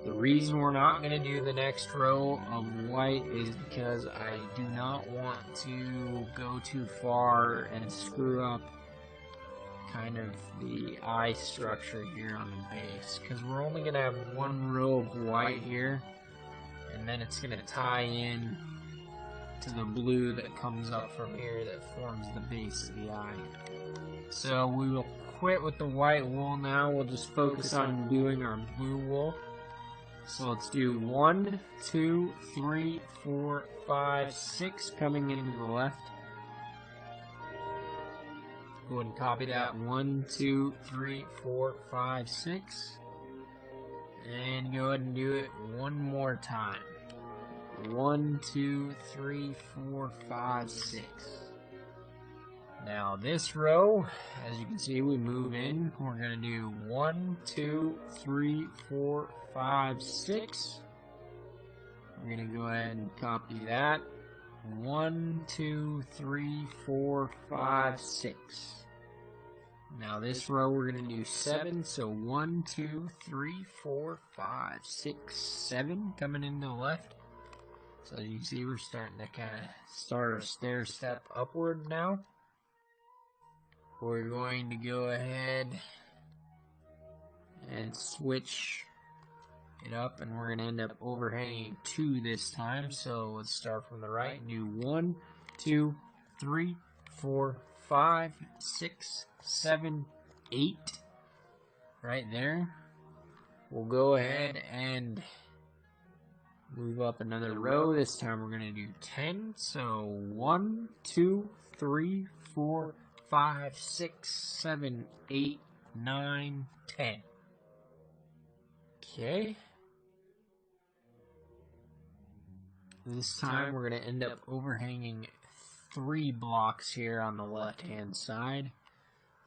[SPEAKER 1] The reason we're not going to do the next row of white is because I do not want to go too far and screw up kind of the eye structure here on the base, because we're only going to have one row of white here, and then it's going to tie in to the blue that comes up from here that forms the base of the eye. So we will quit with the white wool now. We'll just focus on doing our blue wool. So let's do 1, 2, 3, 4, 5, 6 coming into the left. Go ahead and copy that. 1, 2, 3, 4, 5, 6. And go ahead and do it one more time. 1, 2, 3, 4, 5, 6. Now this row, as you can see, we move in. We're going to do 1, 2, 3, 4, 5, 6. We're going to go ahead and copy that. 1, 2, 3, 4, 5, 6. Now this row we're going to do 7. So 1, 2, 3, 4, 5, 6, 7 coming into the left. So you can see we're starting to kind of start a stair step upward now. We're going to go ahead and switch it up, and we're going to end up overhanging 2 this time. So let's start from the right and do 1, 2, 3, 4, 5, 6, 7, 8 right there. We'll go ahead and move up another row. This time we're going to do 10. So 1, 2, 3, 4, 5, 6, 7, 8, 9, 10. Okay. This time we're going to end up overhanging 3 blocks here on the left hand side.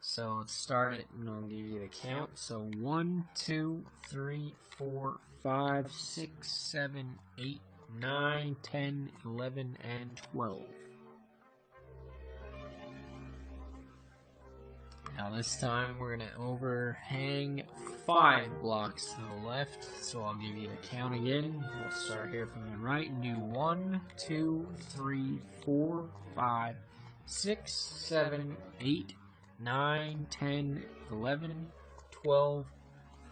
[SPEAKER 1] So let's start it and I'll give you the count. So 1, 2, 3, 4, 5, 6, 7, 8, 9, 10, 11, and 12. Now this time we're going to overhang 5 blocks to the left, so I'll give you the count again. We'll start here from the right and do 1, 2, 3, 4, 5, 6, 7, 8, 9, 10, 11, 12,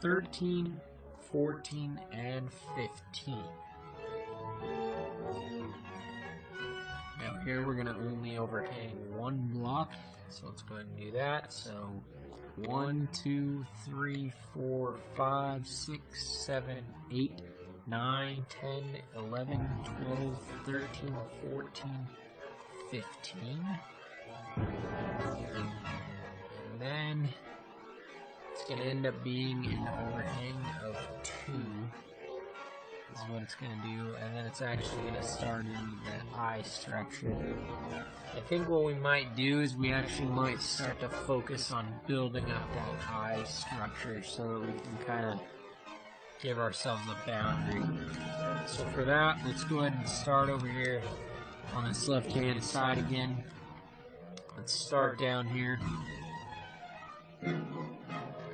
[SPEAKER 1] 13, 14, and 15. Now here we're going to only overhang 1 block, so let's go ahead and do that. So 1, 2, 3, 4, 5, 6, 7, 8, 9, 10, 11, 12, 13, 14, 15. And then it's going to end up being an overhang of 2. Is what it's going to do, and then it's actually going to start in that eye structure. I think what we might do is we actually might start to focus on building up that eye structure so that we can kind of give ourselves a boundary. So for that, let's go ahead and start over here on this left-hand side again. Let's start down here.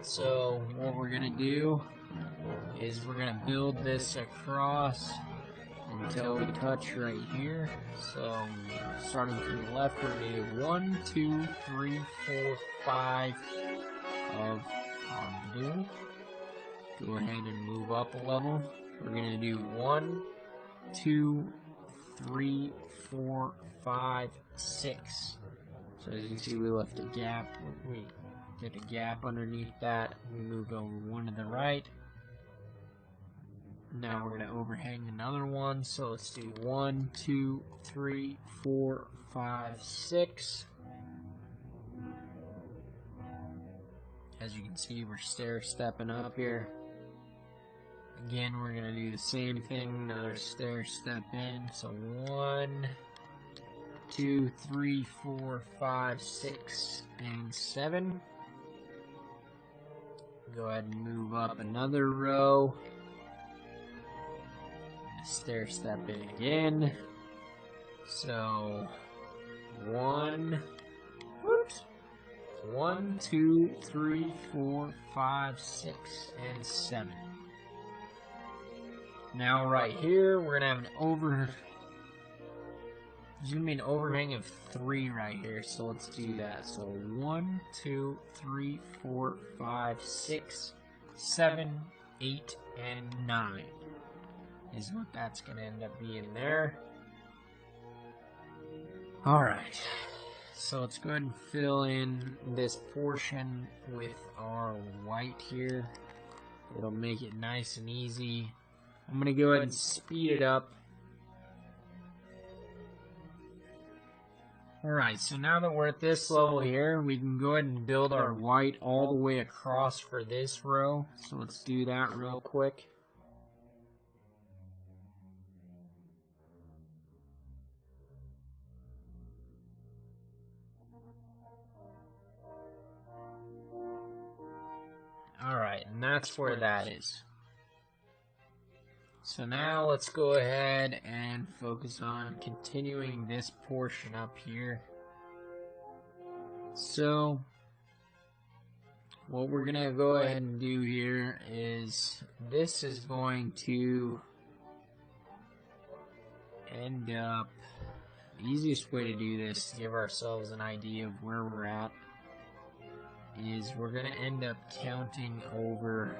[SPEAKER 1] So what we're going to do is we're going to build this across until we touch right here. So starting from the left, we're going to do 1, 2, 3, 4, 5 of our blue. Go ahead and move up a level. We're going to do 1, 2, 3, 4, 5, 6. So as you can see, we left a gap. We did a gap underneath that. We moved over 1 to the right. Now we're going to overhang another one, so let's do 1, 2, 3, 4, 5, 6. As you can see, we're stair-stepping up here. Again, we're going to do the same thing, another stair-step in. So 1, 2, 3, 4, 5, 6, and 7. Go ahead and move up another row. Stair step in again. So 1, 2, 3, 4, 5, 6, and 7. Now right here we're gonna have there's gonna be an overhang of 3 right here, so let's do that. So 1, 2, 3, 4, 5, 6, 7, 8, and 9. Is what that's going to end up being there. Alright, so let's go ahead and fill in this portion with our white here. It'll make it nice and easy. I'm going to go ahead and speed it up. Alright, so now that we're at this level here, we can go ahead and build our white all the way across for this row. So let's do that real quick. Alright, and that's where that is. So now let's go ahead and focus on continuing this portion up here. So what we're going to go ahead and do here is this is going to end up, the easiest way to do this, to give ourselves an idea of where we're at, is we're going to end up counting over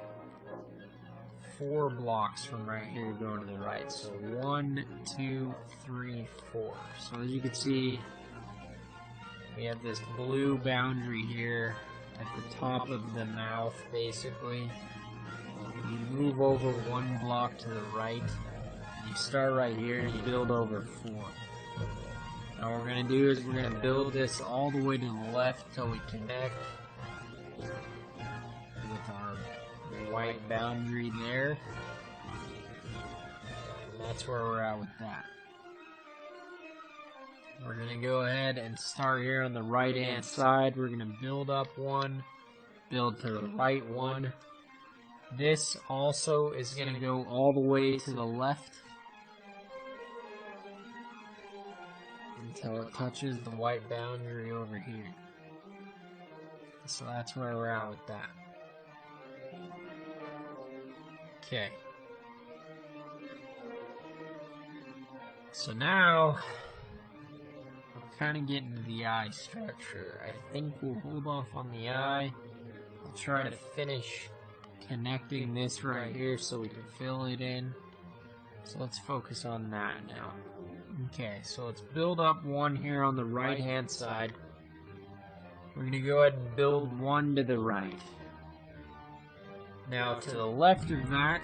[SPEAKER 1] 4 blocks from right here going to the right. So 1, 2, 3, 4. So as you can see, we have this blue boundary here at the top of the mouth, basically. You move over 1 block to the right. You start right here and you build over 4. Now what we're going to do is we're going to build this all the way to the left till we connect with our white boundary there. And that's where we're at with that. We're going to go ahead and start here on the right hand side. We're going to build up 1, build to the right 1. This also is going to go all the way to the left until it touches the white boundary over here. So that's where we're at with that. Okay. So now, we're kind of getting to the eye structure. I think we'll hold off on the eye. I'll try to finish connecting this right here so we can fill it in. So let's focus on that now. Okay, so let's build up one here on the right hand side. We're going to go ahead and build one to the right. Now to the left of that,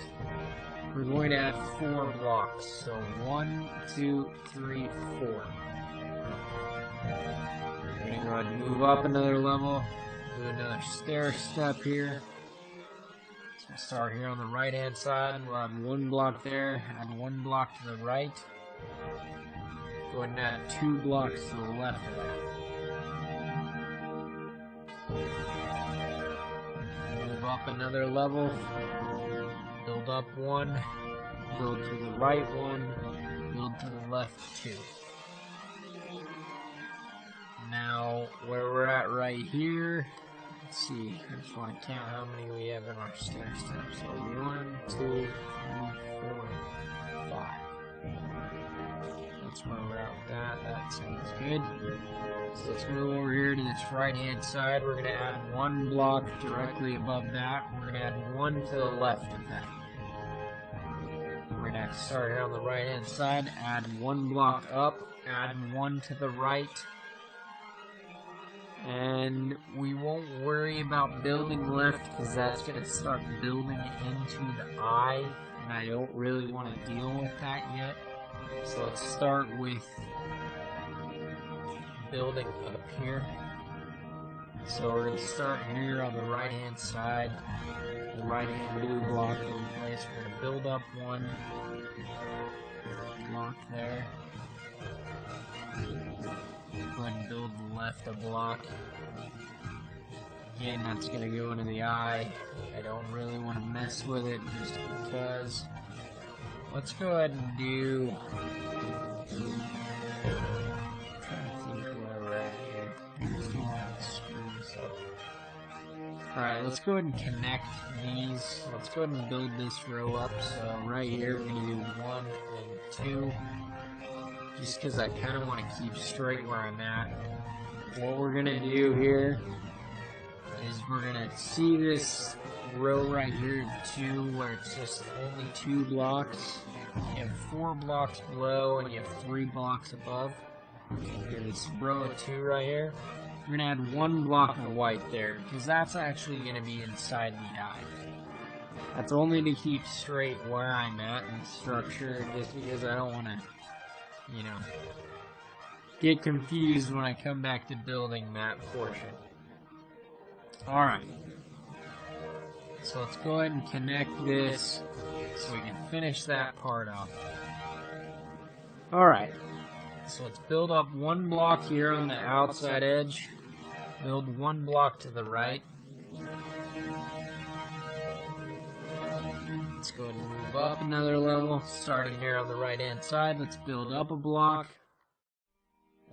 [SPEAKER 1] we're going to add 4 blocks. So 1, 2, 3, 4. We're going to go ahead and move up another level, do another stair step here. So we'll start here on the right hand side. We'll add 1 block there, add 1 block to the right. Go ahead and add 2 blocks to the left of that. Move up another level, build up 1, build to the right 1, build to the left 2. Now, where we're at right here, let's see, I just want to count how many we have in our stair steps. So 1, 2, 3, 4, 5. That's where we're at with that. That sounds good. So let's move over here to this right-hand side. We're going to add 1 block directly above that. We're going to add 1 to the left of that. We're going to start here on the right-hand side, add 1 block up, add 1 to the right. And we won't worry about building left because that's going to start building into the eye. And I don't really want to deal with that yet. So let's start with building up here. So we're going to start here on the right hand side, the right hand blue block in place. We're going to build up 1 block there. Go ahead and build the left a block. Again, that's going to go into the eye. I don't really want to mess with it just because. Let's go ahead and do. I'm trying to think where we're at here. Alright, let's go ahead and connect these. Let's go ahead and build this row up. So right here, we're going to do 1 and 2. Just because I kind of want to keep straight where I'm at. What we're going to do here is we're going to see this row right here, 2, where it's just only 2 blocks. You have 4 blocks below and you have 3 blocks above. This row of 2 right here. We're going to add 1 block of white there, because that's actually going to be inside the eye. That's only to keep straight where I'm at in the structure, just because I don't want to, you know, get confused when I come back to building that portion. Alright. So let's go ahead and connect this so we can finish that part off. Alright. So let's build up 1 block here on the outside edge. Build 1 block to the right. Let's go ahead and move up another level. Starting here on the right hand side, let's build up a block.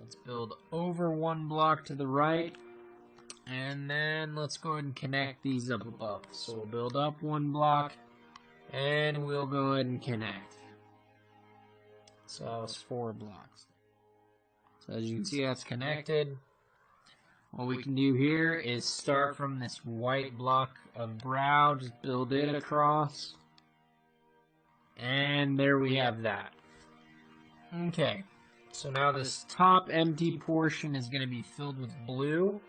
[SPEAKER 1] Let's build over 1 block to the right. And then let's go ahead and connect these up above. So we'll build up 1 block. And we'll go ahead and connect. So that was 4 blocks. So as you can see, that's connected. What we can do here is start from this white block of brow, just build it across. And there we have that. Okay, so now this top empty portion is going to be filled with blue.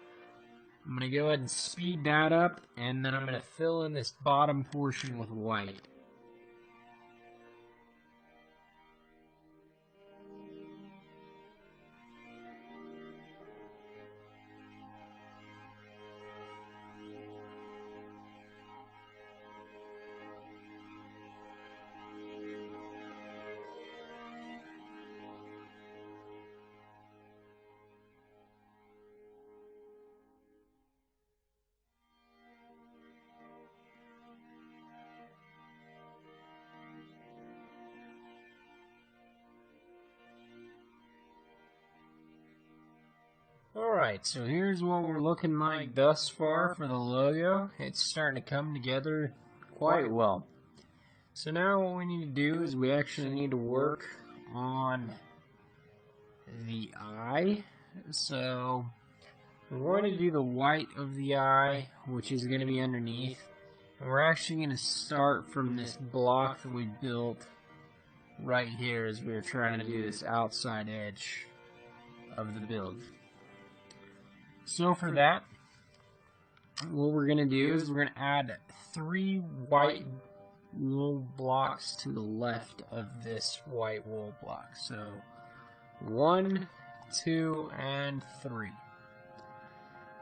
[SPEAKER 1] I'm going to go ahead and speed that up, and then I'm going to fill in this bottom portion with white. Alright, so here's what we're looking like thus far for the logo. It's starting to come together quite well. So now what we need to do is we actually need to work on the eye. So we're going to do the white of the eye, which is going to be underneath. And we're actually going to start from this block that we built right here as we were trying to do this outside edge of the build. So for that, what we're going to do is we're going to add 3 white wool blocks to the left of this white wool block. So 1, 2, and 3.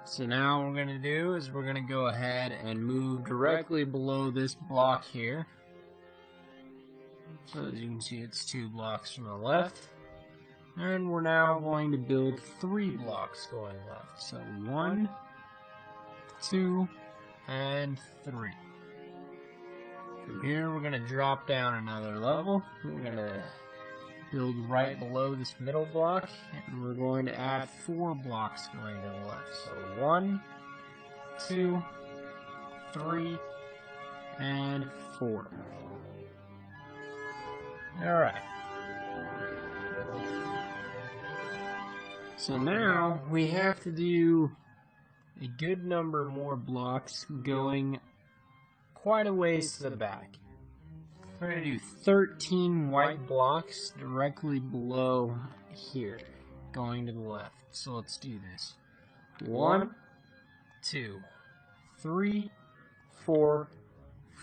[SPEAKER 1] So now what we're going to do is we're going to go ahead and move directly below this block here. So as you can see, it's 2 blocks from the left. And we're now going to build 3 blocks going left. So 1, 2, and 3. From here, we're going to drop down another level. We're going to build right below this middle block, and we're going to add 4 blocks going to the left. So 1, 2, 3, and 4. Alright. So now we have to do a good number more blocks going quite a ways to the back. We're going to do 13 white blocks directly below here, going to the left. So let's do this. 1, 2, 3, 4,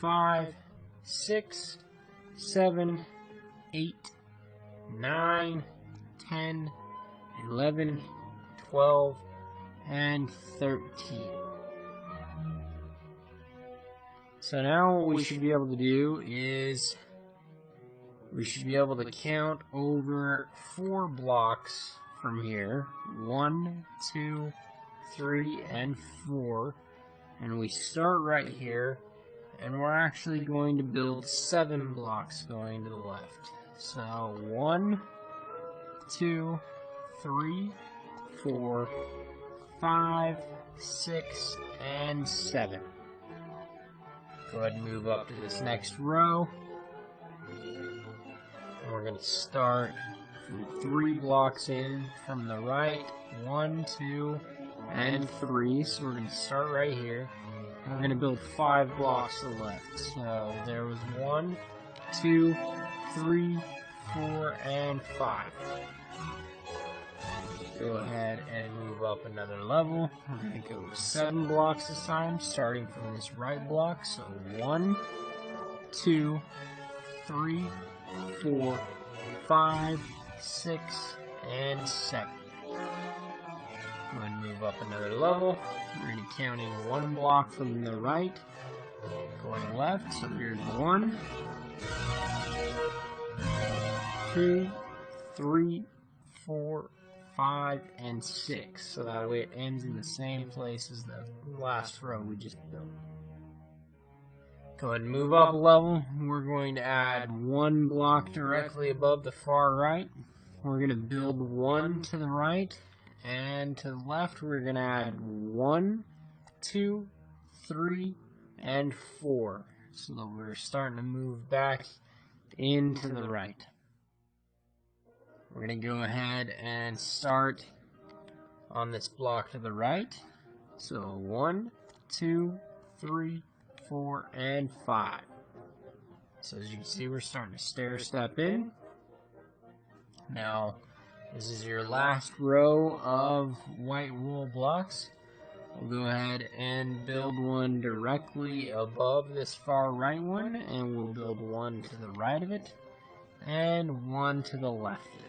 [SPEAKER 1] 5, 6, 7, 8, 9, 10, 11, 12, and 13. So now what we should be able to do is we should be able to count over 4 blocks from here. 1, 2, 3, and 4. And we start right here, and we're actually going to build 7 blocks going to the left. So 1, 2, 3, 4, 5, 6, and 7. Go ahead and move up to this next row. And we're going to start from 3 blocks in from the right. 1, 2, and 3. So we're going to start right here. And we're going to build 5 blocks to the left. So there was 1, 2, 3, 4, and 5. Go ahead and move up another level. We're going to go 7 blocks this time, starting from this right block. So 1, 2, 3, 4, 5, 6, and 7. Go ahead and move up another level. We're going to be counting 1 block from the right, going left. So here's 1, 2, 3, 4, 5, and 6, so that way it ends in the same place as the last row we just built. Go ahead and move up a level. We're going to add 1 block directly above the far right. We're going to build 1 to the right, and to the left we're going to add 1, 2, 3, and 4, so that we're starting to move back into the right. We're going to go ahead and start on this block to the right. So 1, 2, 3, 4, and 5. So as you can see, we're starting to stair step in. Now, this is your last row of white wool blocks. We'll go ahead and build 1 directly above this far right one, and we'll build 1 to the right of it, and 1 to the left of it.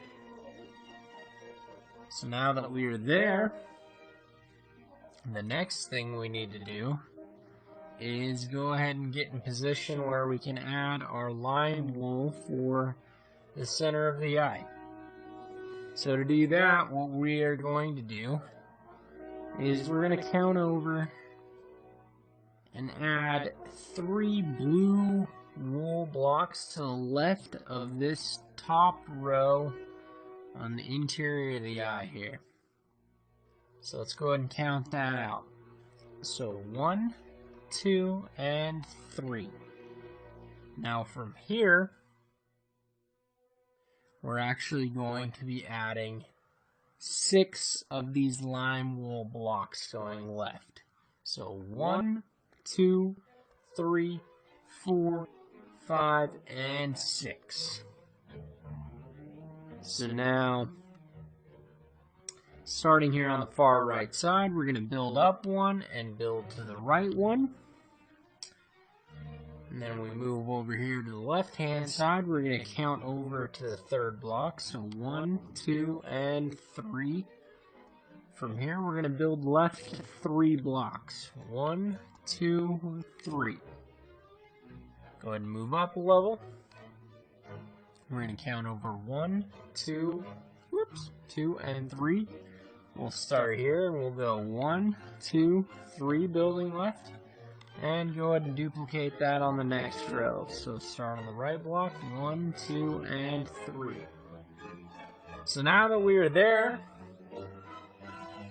[SPEAKER 1] So now that we are there, the next thing we need to do is go ahead and get in position where we can add our line wool for the center of the eye. So to do that, what we are going to do is we're going to count over and add 3 blue wool blocks to the left of this top row on the interior of the eye here. So let's go ahead and count that out. So 1, 2, and 3. Now from here, we're actually going to be adding 6 of these lime wool blocks going left. So 1, 2, 3, 4, 5, and 6. So now, starting here on the far right side, we're going to build up one and build to the right one. And then we move over here to the left-hand side. We're going to count over to the third block. So 1, 2, and 3. From here, we're going to build left 3 blocks. 1, 2, 3. Go ahead and move up a level. We're going to count over 1, 2, 2, and 3. We'll start here and we'll go 1, 2, 3 building left. And go ahead and duplicate that on the next row. So start on the right block, 1, 2, and 3. So now that we are there,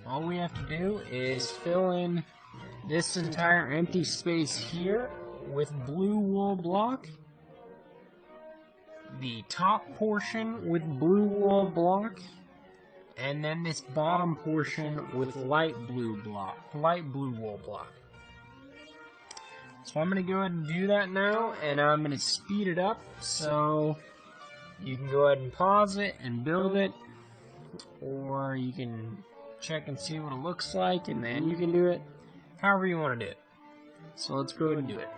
[SPEAKER 1] all we have to do is fill in this entire empty space here with blue wool block. The top portion with blue wool block. And then this bottom portion with light blue wool block. So I'm going to go ahead and do that now, and I'm going to speed it up, so you can go ahead and pause it and build it, or you can check and see what it looks like, and then you can do it, however you want to do it. So let's go ahead and do it.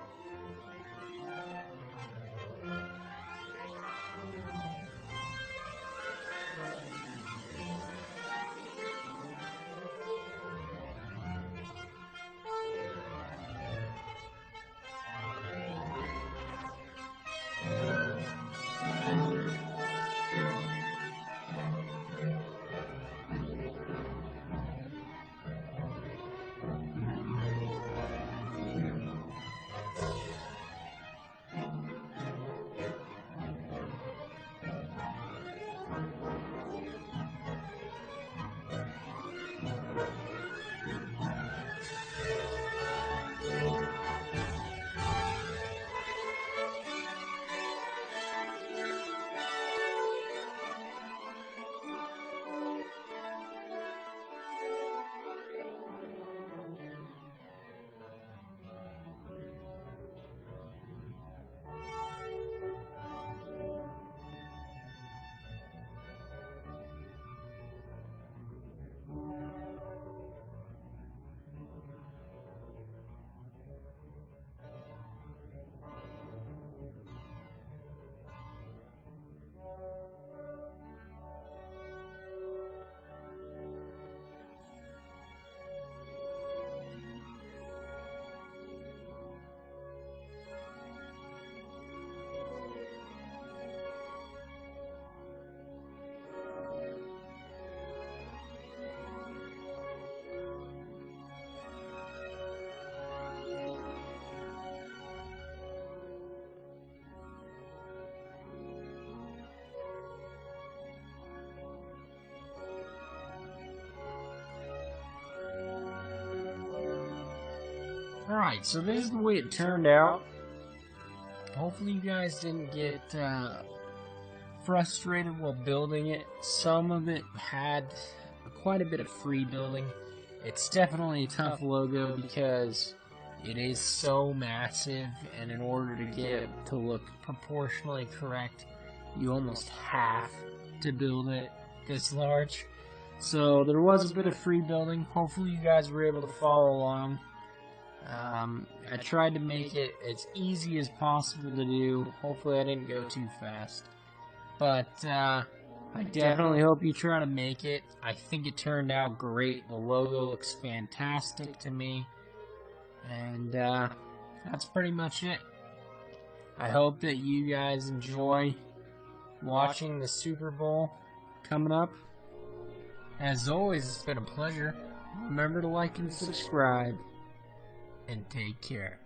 [SPEAKER 1] Alright, so this is the way it turned out. Hopefully you guys didn't get frustrated while building it. Some of it had quite a bit of free building. It's definitely a tough logo because it is so massive, and in order to get it to look proportionally correct, you almost have to build it this large. So there was a bit of free building. Hopefully you guys were able to follow along. I tried to make it as easy as possible to do. Hopefully I didn't go too fast. But I definitely hope you try to make it. I think it turned out great. The logo looks fantastic to me. And that's pretty much it. I hope that you guys enjoy watching the Super Bowl coming up. As always, it's been a pleasure. Remember to like and subscribe. And take care.